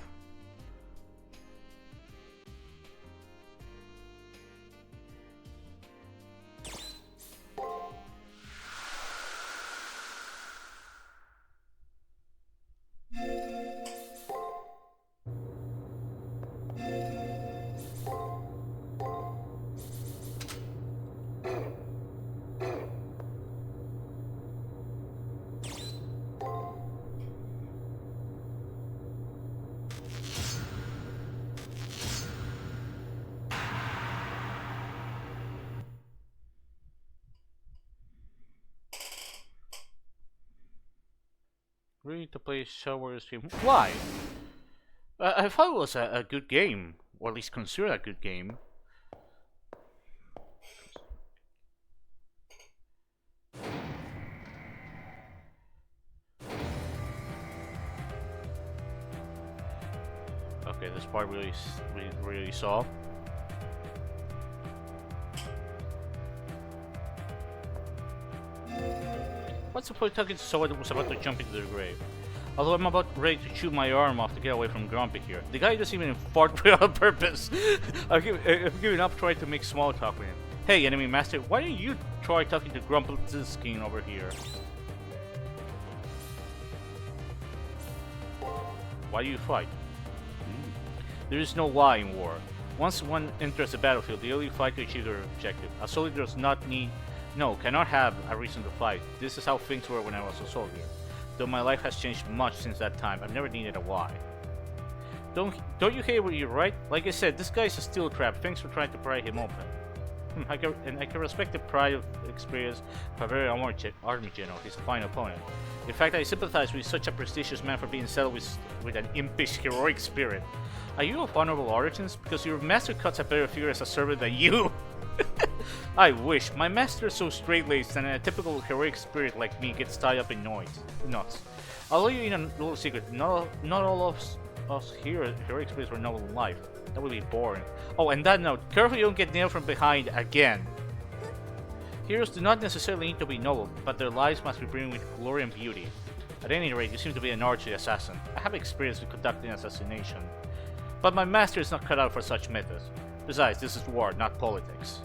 Really to play Shadow Warrior stream? Why? I thought it was a good game, or at least considered a good game. Okay, this part really soft. What's the point of talking to someone who was about to jump into their grave? Although I'm about ready to chew my arm off to get away from Grumpy here. The guy doesn't even fart without purpose. I've given up trying to make small talk with him. Hey, enemy master, why don't you try talking to Grumpelstiltskin over here? Why do you fight? There is no why in war. Once one enters the battlefield, they only fight to achieve their objective. A soldier does not cannot have a reason to fight. This is how things were when I was a soldier. Though my life has changed much since that time, I've never needed a why. Don't you hate what you're right? Like I said, this guy's a steel trap. Thanks for trying to pry him open. I can respect the pride of experience of a very army general. He's a fine opponent. In fact, I sympathize with such a prestigious man for being settled with an impish heroic spirit. Are you of honorable origins? Because your master cuts a better figure as a servant than you. I wish. My master is so straight-laced and a typical heroic spirit like me gets tied up in knots. I'll let you in a little secret. Not all of us here heroic spirits were noble in life. That would be boring. Oh, and that note, careful you don't get nailed from behind again. Heroes do not necessarily need to be noble, but their lives must be brimming with glory and beauty. At any rate, you seem to be an archery assassin. I have experience with conducting assassination. But my master is not cut out for such methods. Besides, this is war, not politics.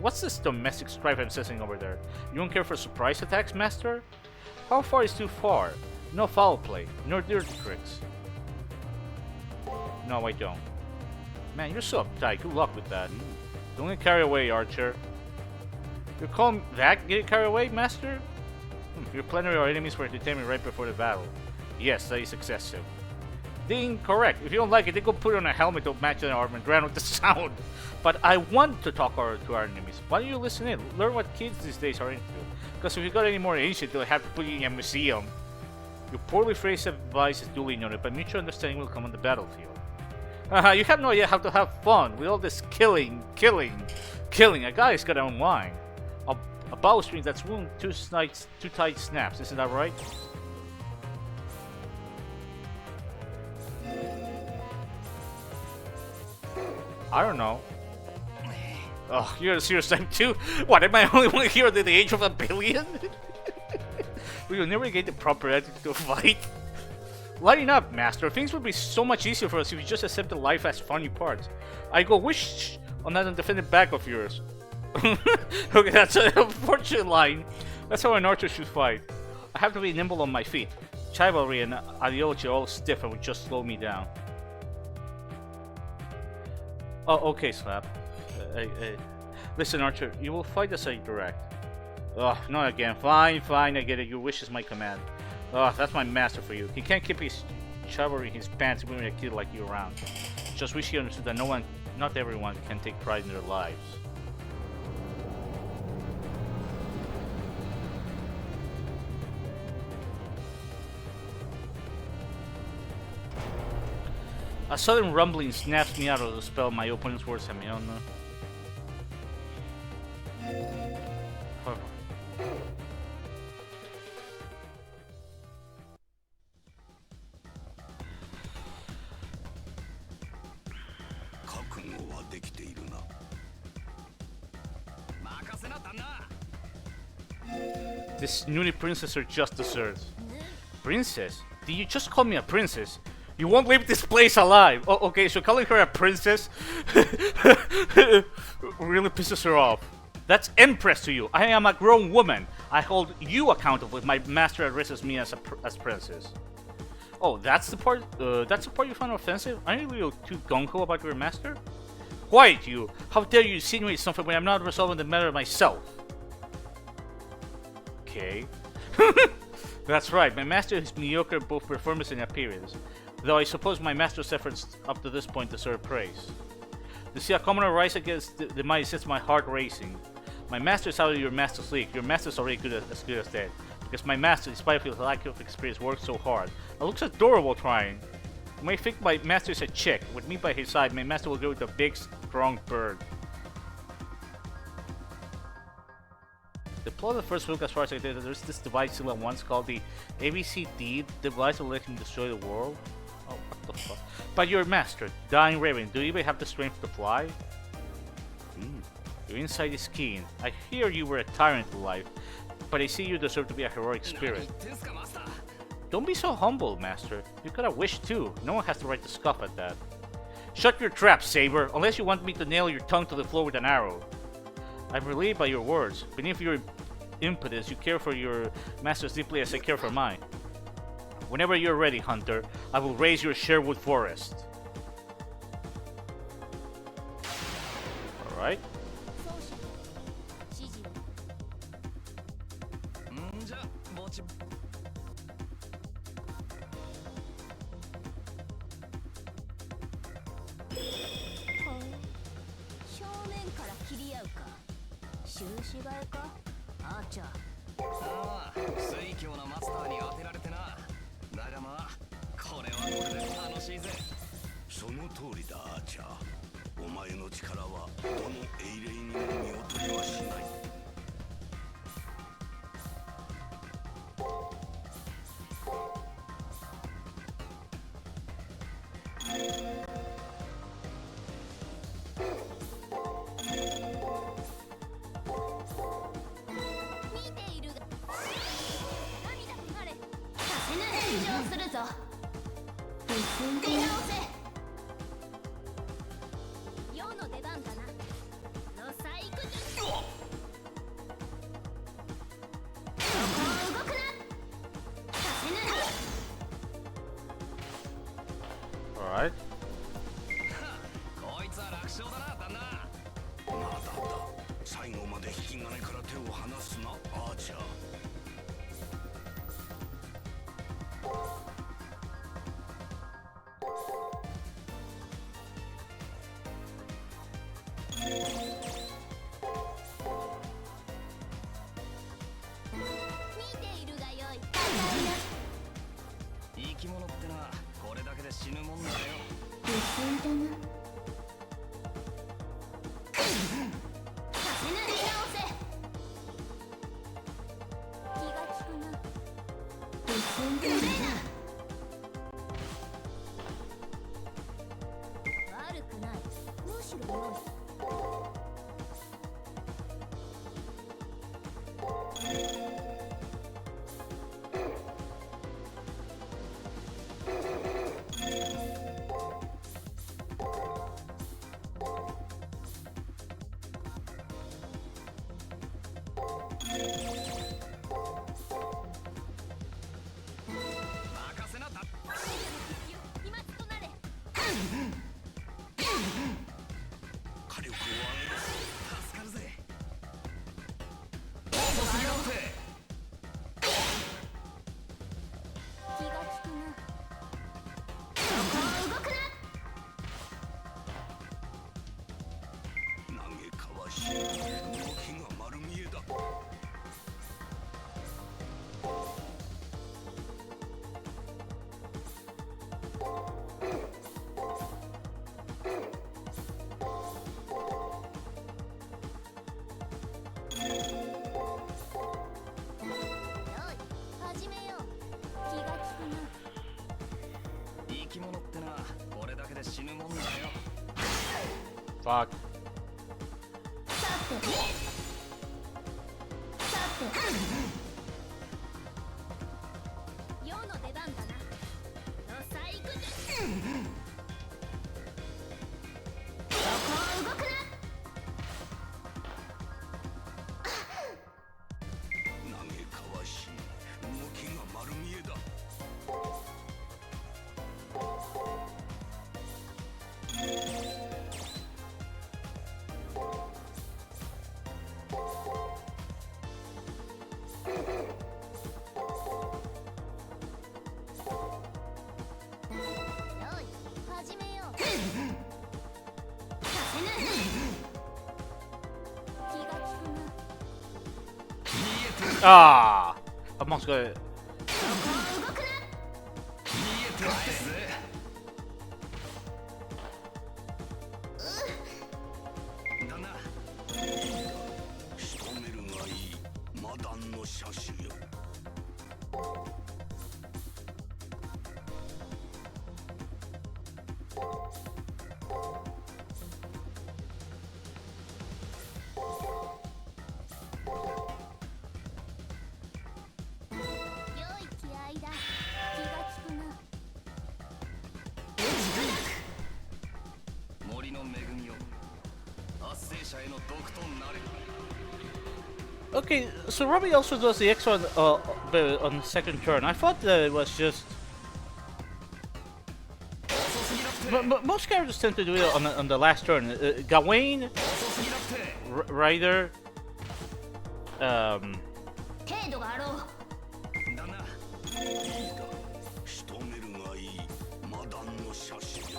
What's this domestic strife I'm sensing over there? You don't care for surprise attacks, master? How far is too far? No foul play, no dirty tricks. No, I don't. Man, you're so uptight. Good luck with that. Don't get carried away, Archer. You call that getting carried away, master? You're planning our enemies for entertainment right before the battle. Yes, that is excessive. Ding, correct. If you don't like it, they go put on a helmet to match their armor and drown with the sound. But I want to talk to our enemies. Why don't you listen in? Learn what kids these days are into. Because if you got any more ancient, they'll have to put you in a museum. Your poorly phrased advice is duly noted, but mutual understanding will come on the battlefield. You have no idea how to have fun with all this killing. A guy's gotta unwind. A bowstring that's wound two tight snaps, isn't that right? I don't know. Oh, you're a serious type too? What, am I only one here at the age of a billion? We will never get the proper attitude to fight. Lighten up, master. Things would be so much easier for us if you just accepted life as funny parts. I go wish on that undefended back of yours. Okay, that's an unfortunate line. That's how an archer should fight. I have to be nimble on my feet. Chivalry and ideology are all stiff and would just slow me down. Oh, okay, Slap. Listen, Archer, you will fight as I direct. Ugh, not again. Fine, fine, I get it. Your wish is my command. Ugh, that's my master for you. He can't keep his chivalry in his pants moving a kid like you around. Just wish he understood that not everyone can take pride in their lives. A sudden rumbling snaps me out of the spell. My opponent's words have me on. This snooty princess are just desserts. Princess? Did you just call me a princess? You won't leave this place alive! Oh, okay, so calling her a princess really pisses her off. That's empress to you. I am a grown woman. I hold you accountable if my master addresses me as princess. Oh, that's the part you find offensive? Aren't you a little too gung-ho about your master? Quiet, you! How dare you insinuate something when I'm not resolving the matter myself? Okay. That's right, my master is mediocre in both performance and appearance. Though I suppose my master's efforts up to this point deserve praise. To see a commoner rise against the mighty sets my heart racing. My master is out of your master's league. Your master is already as good as dead. Because my master, despite his lack of experience, works so hard. It looks adorable trying. You may think my master is a chick. With me by his side, my master will go with a big, strong bird. The plot of the first book, as far as I did, there's this device still at once called the ABCD device to let him destroy the world. Oh, what the fuck? But your master, Dying Raven, do you even have the strength to fly? Your insight is keen. I hear you were a tyrant in life, but I see you deserve to be a heroic spirit. Don't be so humble, master. You got a wish too. No one has the right to scoff at that. Shut your trap, Saber, unless you want me to nail your tongue to the floor with an arrow. I'm relieved by your words. Beneath your impetus, you care for your master as deeply as I care for mine. Whenever you're ready, Hunter, I will raise your Sherwood Forest. Alright. Alright. Fuck. 世の出番だな。のさいくぜ。そこを動くな。嘆かわしい動きが丸見えだ。よい、始めよう。させぬ。気が利くな。 Ah! I almost got it. そこを動くな。見えてますぜ。だな。仕留めるがいい魔弾の車種よ。良い気合いだ。気が利くな。森の恵みを圧生者への毒となれ。 Okay, so Robbie also does the X on the second turn. I thought that it was just. But most characters tend to do it on the last turn. Gawain, Ryder, 程度があろう。だな。仕留めるがいい魔弾の車種よ。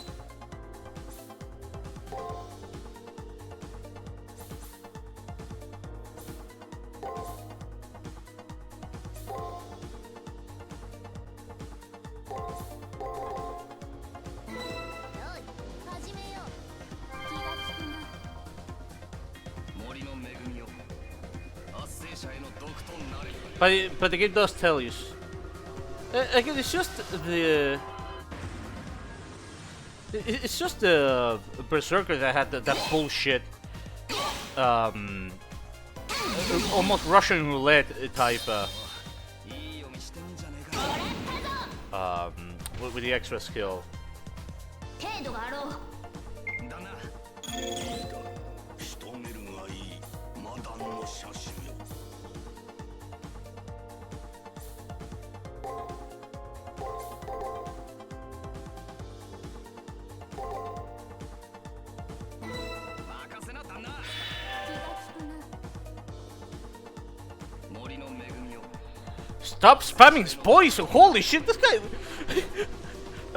よい、始めよう。気が利くな。森の恵みを圧生者への毒となれ。 but the game does tell you. Again, it's just the. It's just the Berserker that had that bullshit, almost Russian roulette type, いい読みしてんじゃねえか。with the extra skill. 程度があろう。だな。仕留めるがいい魔弾の車種よ。任せな旦那。気が利くな。森の恵みを Stop spamming his poison! Holy shit, this guy!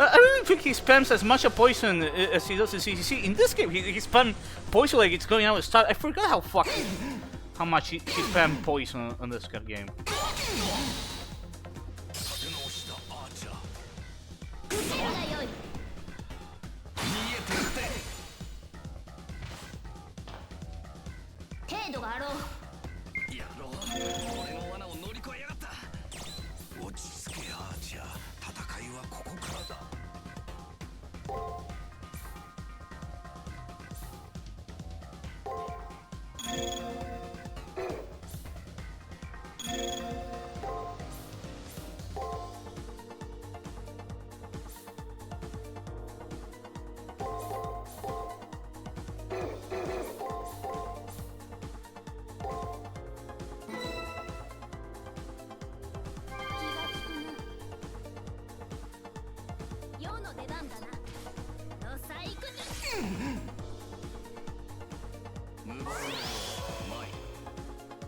I don't think he spams as much of poison as he does in CCC. In this game, he spams poison like it's going out of style. I forgot how much he spammed poison on this game. 立て直したアーチャー。伏せるがよい。見えてるって。程度があろう。やろう。俺の罠を乗り越えやがった。落ち着けアーチャー。戦いはここからだ。世の出番だな。のさいくぜ。無謀な前。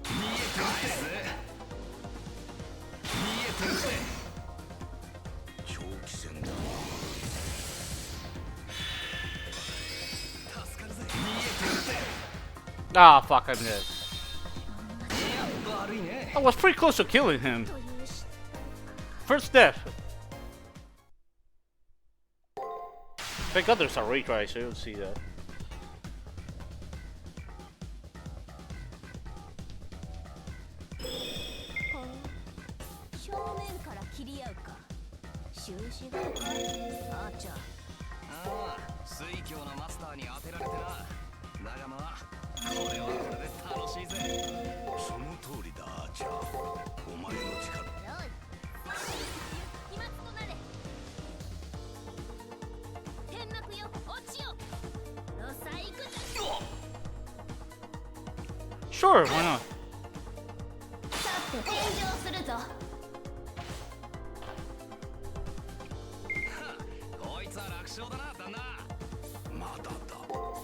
見えてるってぜ。見えてるって。長期戦だ。助かるぜ。見えてるって。Ah, fuck, I'm dead. 悪いね。 I was pretty close to killing him. というし。 First death. Thank God there's a retry, so you'll see that. 正面から切り合うか。収支があーちゃん。ああ、水郷のマスターに当てられてな。だがまあこれはこれで楽しいぜ。その通りだアーチャー。お前の力。よい飛沫となれ。天幕よ落ちよ。ロサイクだ。 Sure, why not? さて返上するぞ。こいつは楽勝だな旦那。まだだ。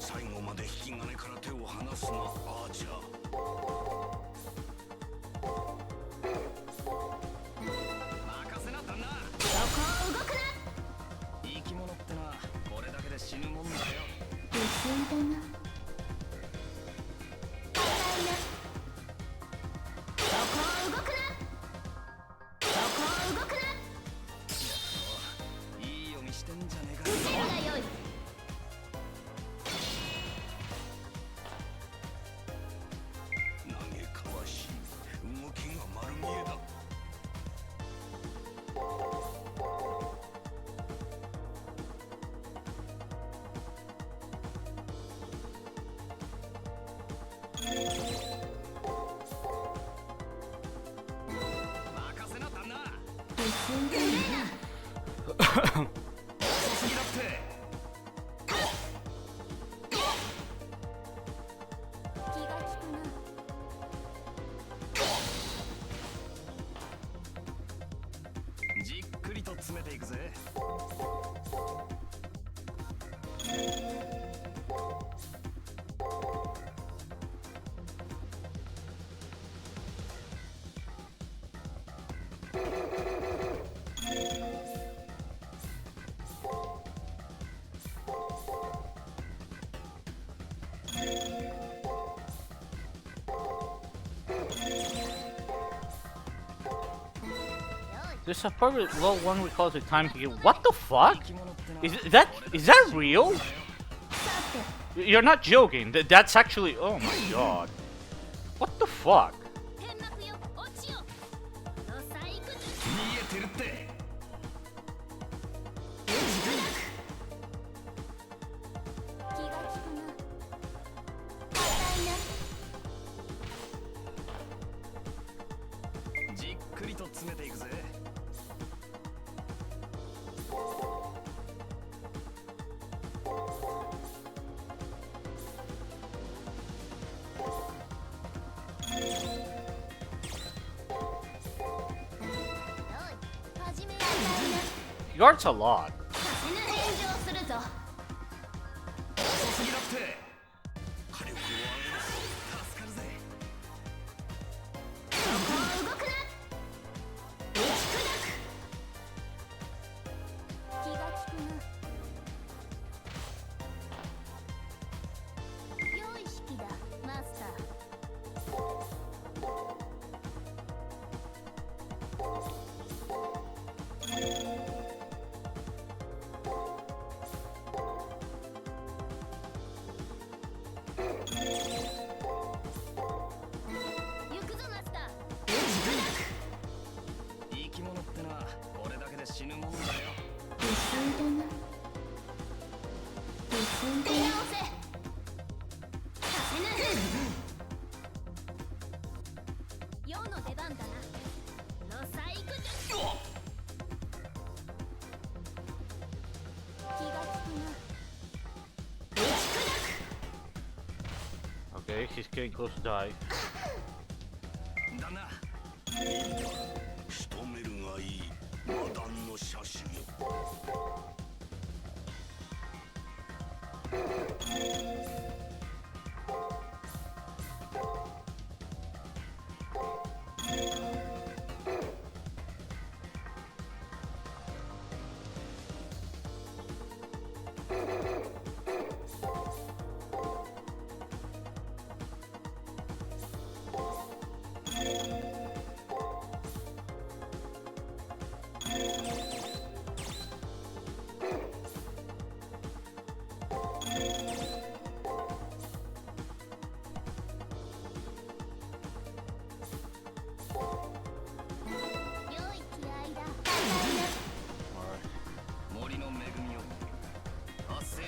最後まで引き金から手を離すなアーチャー。任せな旦那。そこを動くな。生き物ってのはこれだけで死ぬもんだよ。不粋だな。硬いな。そこを動くな。そこを動くな。いい読みしてんじゃねえか。受けるがよい。嘆かわしい。動きが丸見えだ。任せな旦那。不粋だな。遅すぎだって。気が利くな。じっくりと詰めていくぜ。There's a part where level 1 recalls a time to get. What the fuck? 生き物ってのは Is that real? さて You're not joking. That's actually. Oh my god. What the fuck? 天幕よ落ちよ。ロサイクだ。見えてるって。気が利くな。硬いな。じっくりと詰めていくぜ。よい始めよ。 He guards a lot. させぬ返上するぞ。遅すぎだって。火力を上げる。助かるぜ。そこを動くな。打ち砕く。気が利くな。良い引きだマスター。行くぞマスター。生き物ってのはこれだけで死ぬもんだよ。不粋だな。不粋だな。直せ。させぬ。世の出番だな。ロサイクだ。気が利くな。打ち砕く。 Okay, he's getting close to die. 旦那。仕留めるがいい。魔弾の射手よ。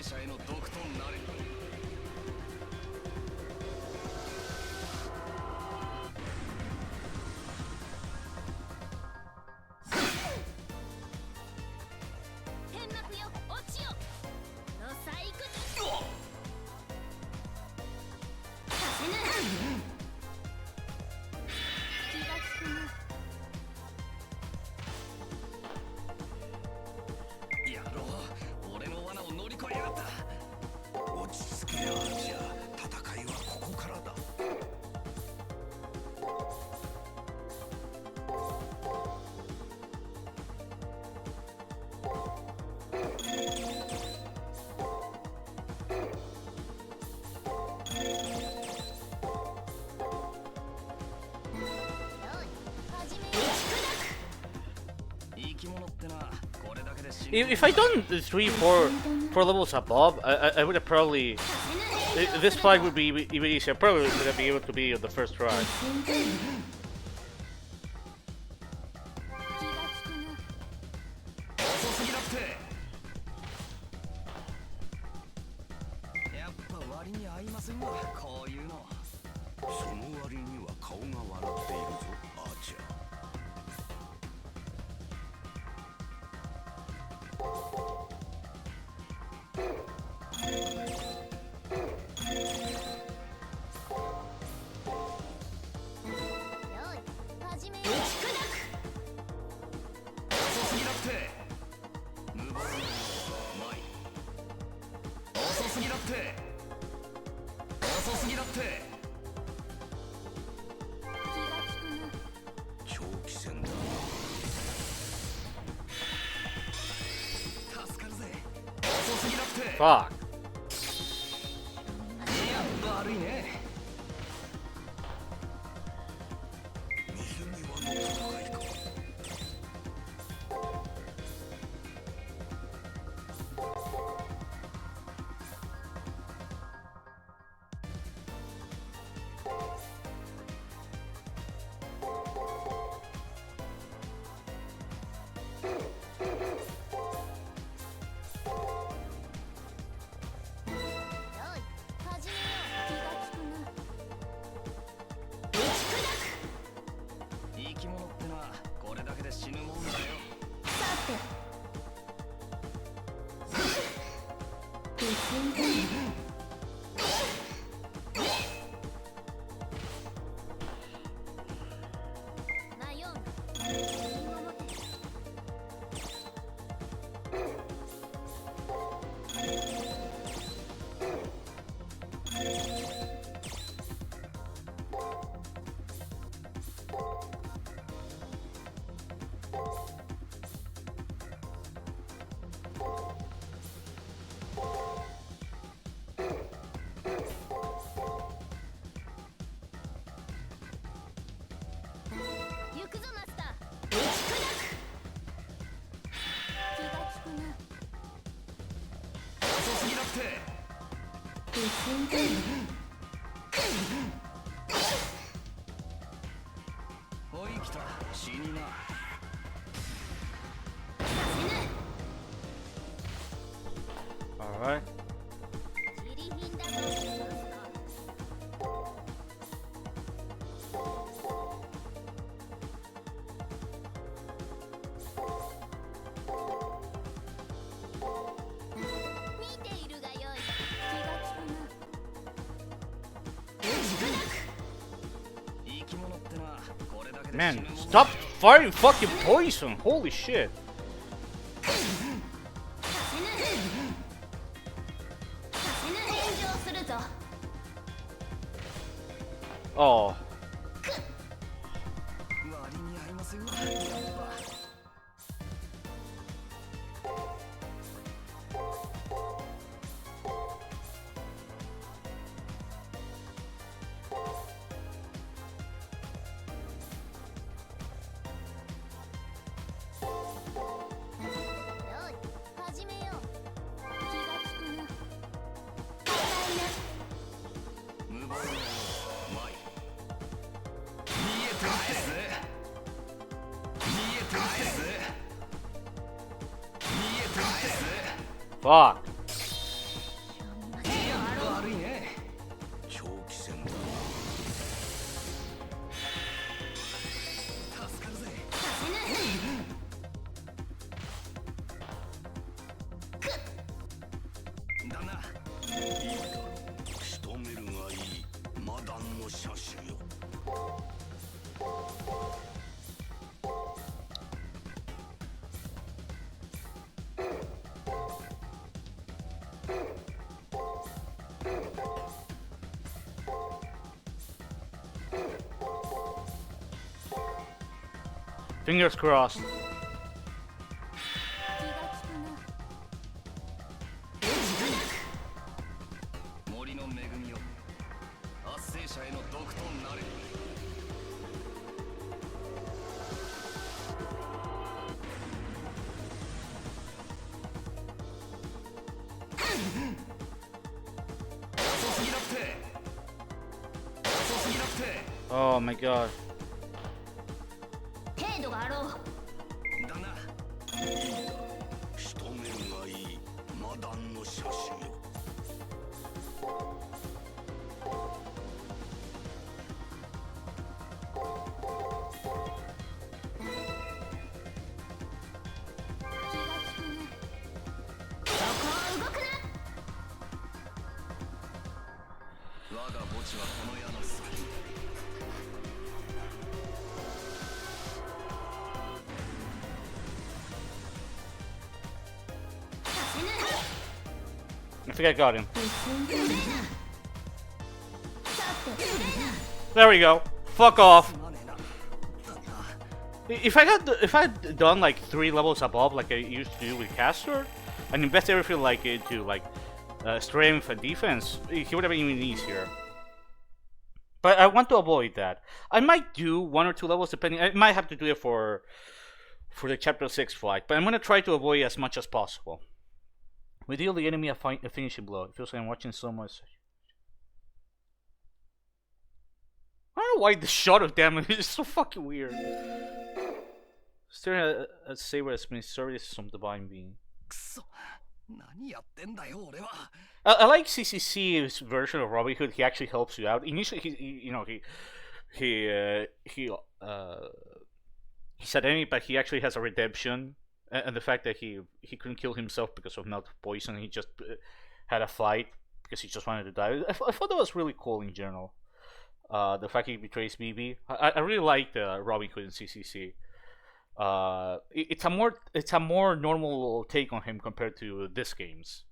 者への毒となれ。if I done the 4 levels above, I would have probably this fight would be even easier. Probably would have been able to be on the first try. 遅すぎだって。やっぱ割に合いませんわ、こういうの。その割には顔が笑っているぞ、アーチャー。 Fuck. Alright. Man, stop firing fucking poison! Holy shit! Oh. Fuck. Fingers crossed. Oh my god. 程度があろう。だな。いいだ。仕留めるがいい。魔弾の射手よ。気が利くね。そこは動くな。我が墓地はこの矢の先に。させぬ。 I think I got him. さて。 There we go. Fuck off. すまねえな。だが If I had done like 3 levels above like I used to do with Caster, and invest everything like into like strength and defense, he would have been even easier. But I want to avoid that. I might do 1 or 2 levels depending. I might have to do it for the chapter 6 fight, but I'm gonna try to avoid as much as possible. We deal the enemy a finishing blow. It feels like I'm watching so much. I don't know why the shot of them is so fucking weird. Staring at Saber as being service some divine being. くそ。何やってんだよ俺は。I like CCC's version of Robin Hood. He actually helps you out. Initially, he's an enemy, but he actually has a redemption, and the fact that he couldn't kill himself because of melt poison, he just had a fight because he just wanted to die. I thought that was really cool in general. The fact he betrays BB. I really like Robin Hood in CCC. It's a more normal take on him compared to this game's.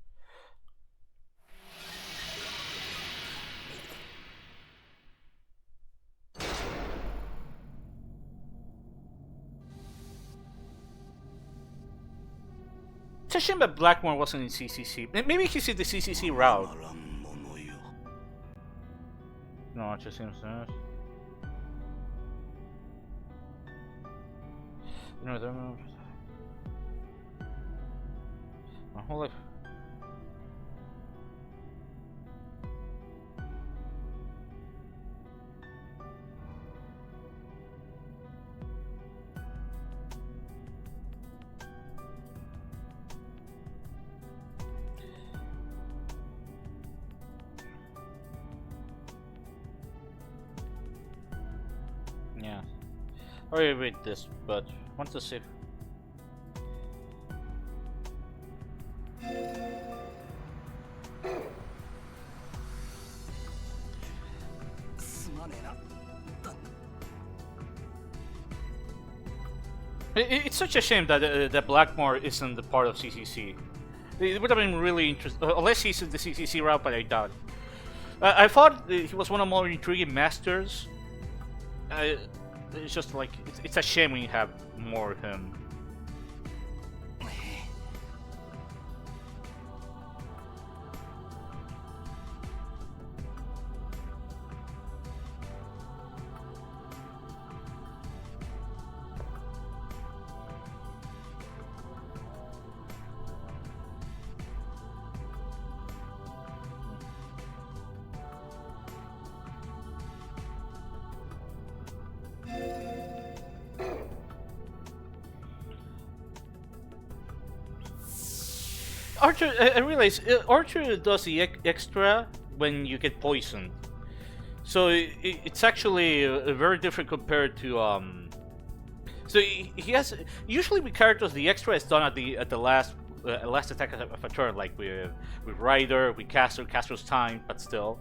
It's a shame that Blackmore wasn't in CCC. Maybe he's in the CCC route. ならんものよ。 No, it just seems to. You know, my whole life. Yeah. I already read this, but want to see. すまねえな。だ It's such a shame that that Blackmore isn't the part of CCC. It would have been really interesting, unless he's in the CCC route, but I doubt. I thought he was one of the more intriguing masters. It's just like it's a shame when you have more of him. Archer, I realize Archer does the extra when you get poisoned, so it's actually very different compared to So he has usually with characters the extra is done at the last attack of a turn, like with Ryder, with Caster's time, but still,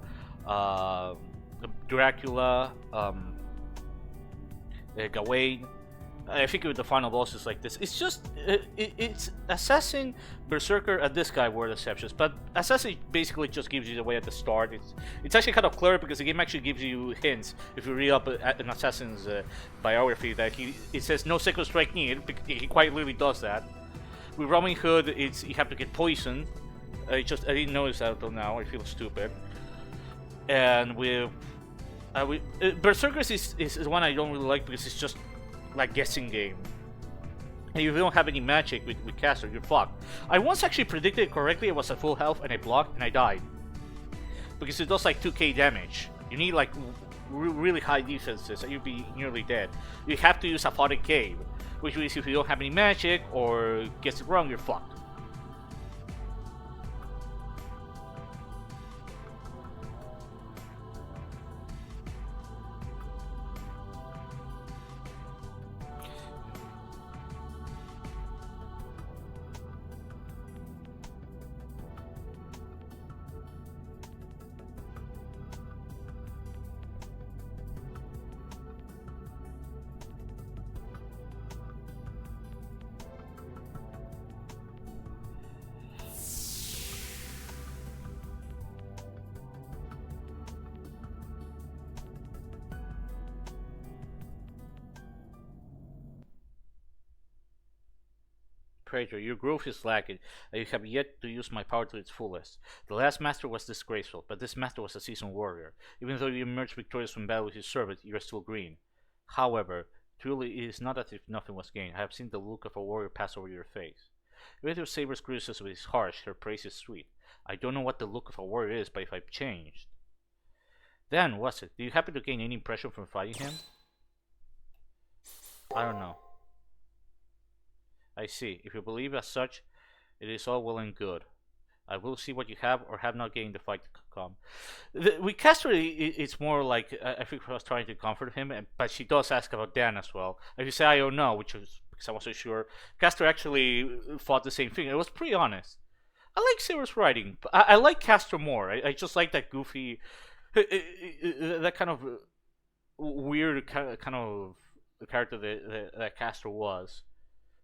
Dracula, Gawain. I think with the final boss is like this. It's just it's Assassin, Berserker, and this guy were the exceptions. But Assassin basically just gives you the way at the start. It's actually kind of clever because the game actually gives you hints if you read up an Assassin's biography that it says no second strike needed. He quite literally does that. With Robin Hood, you have to get poisoned. I didn't notice that until now. I feel stupid. And with Berserkers is one I don't really like because it's just like guessing game. And if you don't have any magic with Caster, you're fucked. I once actually predicted it correctly. It was at full health and I blocked and I died. Because it does like 2k damage. You need like really high defenses and you'd be nearly dead. You have to use Aphotic Cave, which means if you don't have any magic or gets it wrong, you're fucked. Praetor, your growth is lacking, and you have yet to use my power to its fullest. The last master was disgraceful, but this master was a seasoned warrior. Even though you emerged victorious from battle with his servant, you are still green. However, truly it is not as if nothing was gained. I have seen the look of a warrior pass over your face. Even though Saber's criticism is harsh, her praise is sweet. I don't know what the look of a warrior is, but if I've changed... Then, what's it? Do you happen to gain any impression from fighting him? I don't know. I see. If you believe as such, it is all well and good. I will see what you have or have not gained the fight to come. With Castor, it's more like I think I was trying to comfort him, but she does ask about Dan as well. If you say I don't know, which is because I wasn't sure, Castor actually thought the same thing. It was pretty honest. I like Sarah's writing. I like Castor more. I just like that goofy, that kind of weird kind of character that Castor was.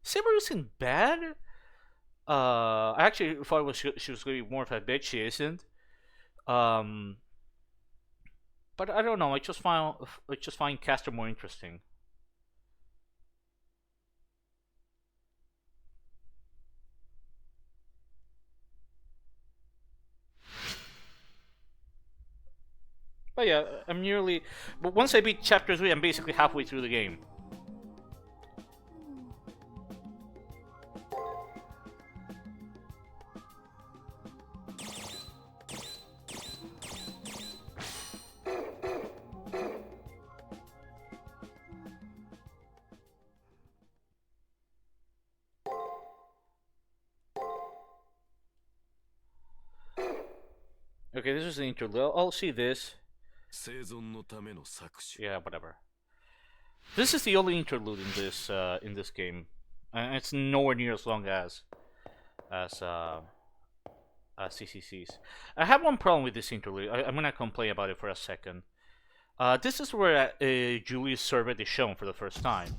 Saber isn't bad. I actually thought she was going to be more of a bitch. She isn't. But I don't know. I just find Castor more interesting. But yeah, I'm nearly. But once I beat Chapter 3, I'm basically halfway through the game. Okay, this is the interlude. I'll see this. Yeah, whatever. This is the only interlude in this game, and it's nowhere near as long as CCC's. I have one problem with this interlude. I'm gonna complain about it for a second. This is where Julius' servant is shown for the first time.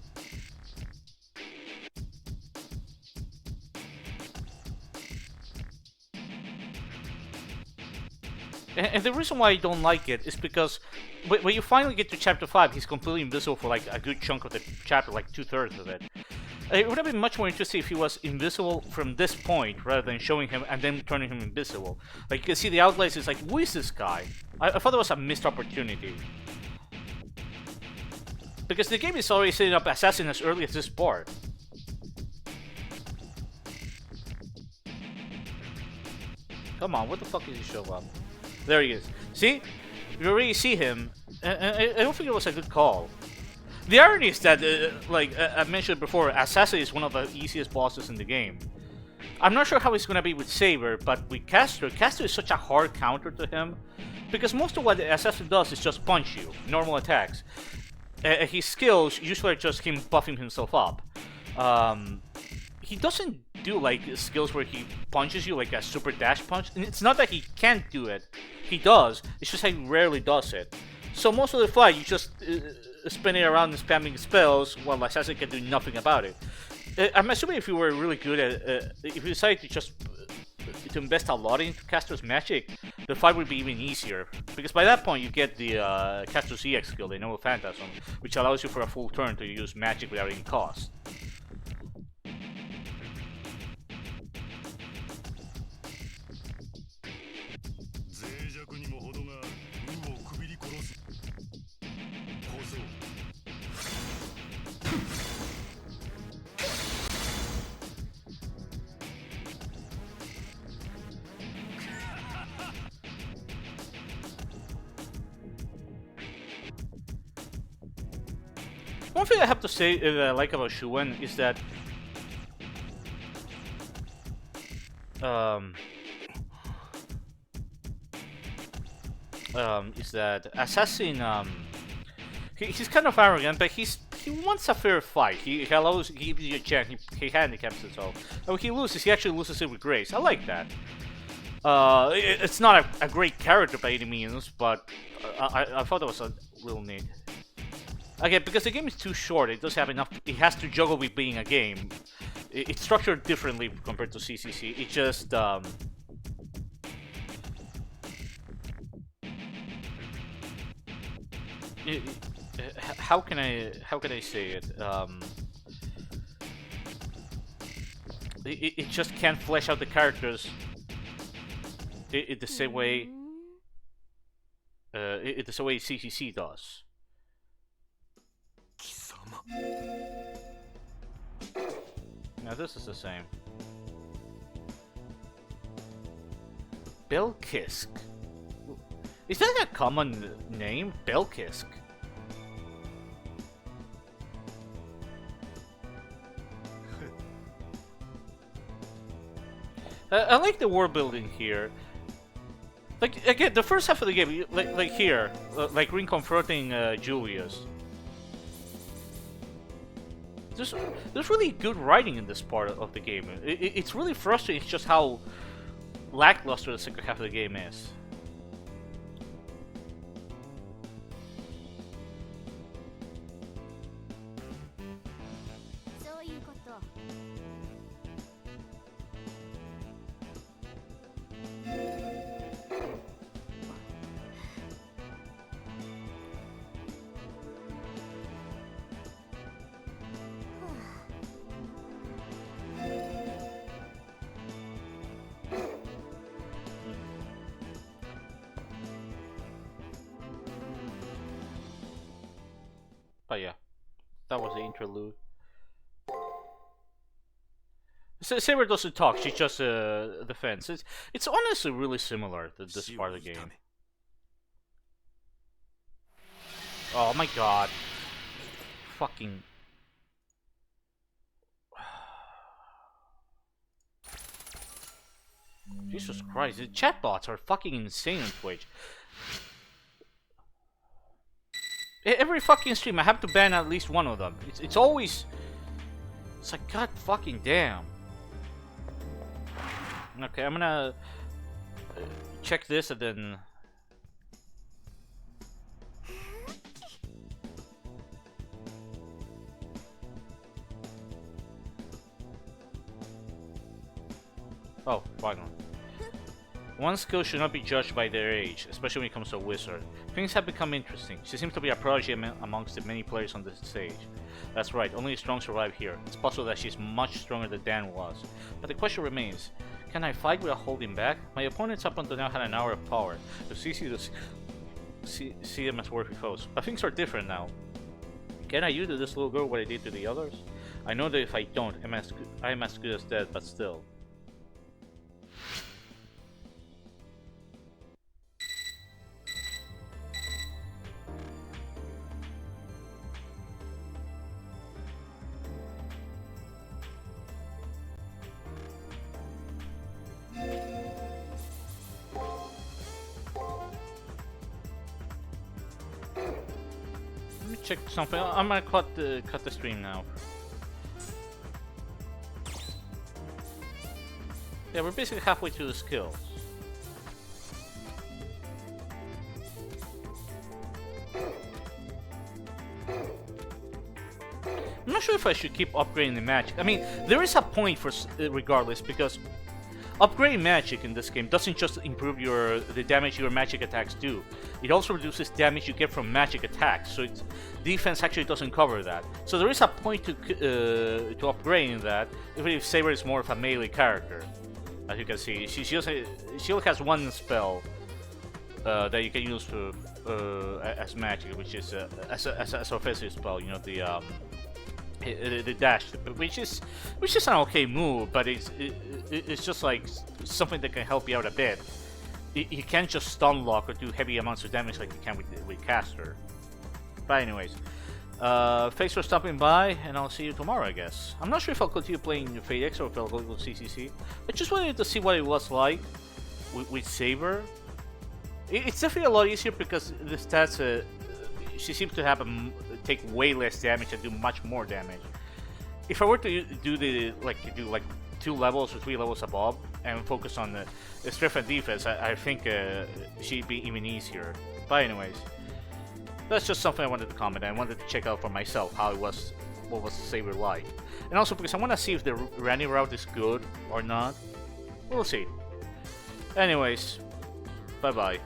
And the reason why I don't like it is because when you finally get to chapter 5, he's completely invisible for like a good chunk of the chapter, like 2/3 of it. It would have been much more interesting if he was invisible from this point rather than showing him and then turning him invisible. Like you can see the outlines, it's like, who is this guy? I thought it was a missed opportunity. Because the game is already setting up Assassin as early as this part. Come on, what the fuck did he show up? There he is. See? You already see him. I don't think it was a good call. The irony is that, like I mentioned before, Assassin is one of the easiest bosses in the game. I'm not sure how it's gonna be with Saber, but with Castor is such a hard counter to him. Because most of what Assassin does is just punch you. Normal attacks. His skills usually are just him buffing himself up. He doesn't do like skills where he punches you like a super dash punch. And it's not that he can't do it. He does. It's just that he rarely does it. So most of the fight, you just spinning around and spamming spells while Assassin can do nothing about it. I'm assuming if you were really good at, if you decided to just to invest a lot into Castor's magic, the fight would be even easier. Because by that point, you get the Castor's EX skill, the Noble Phantasm, which allows you for a full turn to use magic without any cost. One thing I have to say that I like about Shuen is that Assassin he's kind of arrogant, but he wants a fair fight. He gives you a chance. He handicaps himself. And when he loses, he actually loses it with grace. I like that. It's not a great character by any means, but I thought that was a little neat. Again, because the game is too short, it does have enough. It has to juggle with being a game. It's structured differently compared to CCC. It just how can I say it? It just can't flesh out the characters the same way the same way CCC does. Now this is the same. Belkisk. Is that a common name? Belkisk. I like the world building here. Like again, the first half of the game, like here, like Ring confronting Julius. There's really good writing in this part of the game. It's really frustrating just how lackluster the second half of the game is. そういうこと。 But yeah, that was the interlude. Saber doesn't talk; she just defends. It's honestly really similar to this part of the game. Oh my god! Fucking. Jesus Christ! The chatbots are fucking insane on Twitch. Every fucking stream, I have to ban at least one of them. It's always... It's like, god fucking damn. Okay, I'm gonna... check this and then... Oh, finally. One skill should not be judged by their age, especially when it comes to a wizard. Things have become interesting. She seems to be a prodigy amongst the many players on the stage. That's right, only the strong survive here. It's possible that she's much stronger than Dan was. But the question remains, can I fight without holding back? My opponents up until now had an hour of power. It's easy to see them as worthy foes. But things are different now. Can I do to this little girl what I did to the others? I know that if I don't, I am as good as dead, but still. Check something. I'm gonna cut the stream now. Yeah, we're basically halfway through the skills. I'm not sure if I should keep upgrading the magic. I mean, there is a point for regardless, because upgrading magic in this game doesn't just improve the damage your magic attacks do. It also reduces damage you get from magic attacks, so its defense actually doesn't cover that. So there is a point to upgrading that, even if Saber is more of a melee character. As you can see, she only has one spell that you can use for as magic, which is as an offensive spell. You know, the dash, which is an okay move, but it's just like something that can help you out a bit. You can't just stun lock or do heavy amounts of damage like you can with caster. But anyways, Thanks for stopping by, and I'll see you tomorrow, I guess. I'm not sure if I'll continue playing Fate X or if I'll go to CCC. I just wanted to see what it was like with Saber. It's definitely a lot easier because the stats, she seems to have take way less damage and do much more damage. If I were to do like 2 levels or 3 levels above and focus on the strength and defense, I think she'd be even easier. But anyways, that's just something I wanted to comment. I wanted to check out for myself how it was, what was Saber like, and also because I want to see if the Rani route is good or not. We'll see. Anyways, bye bye.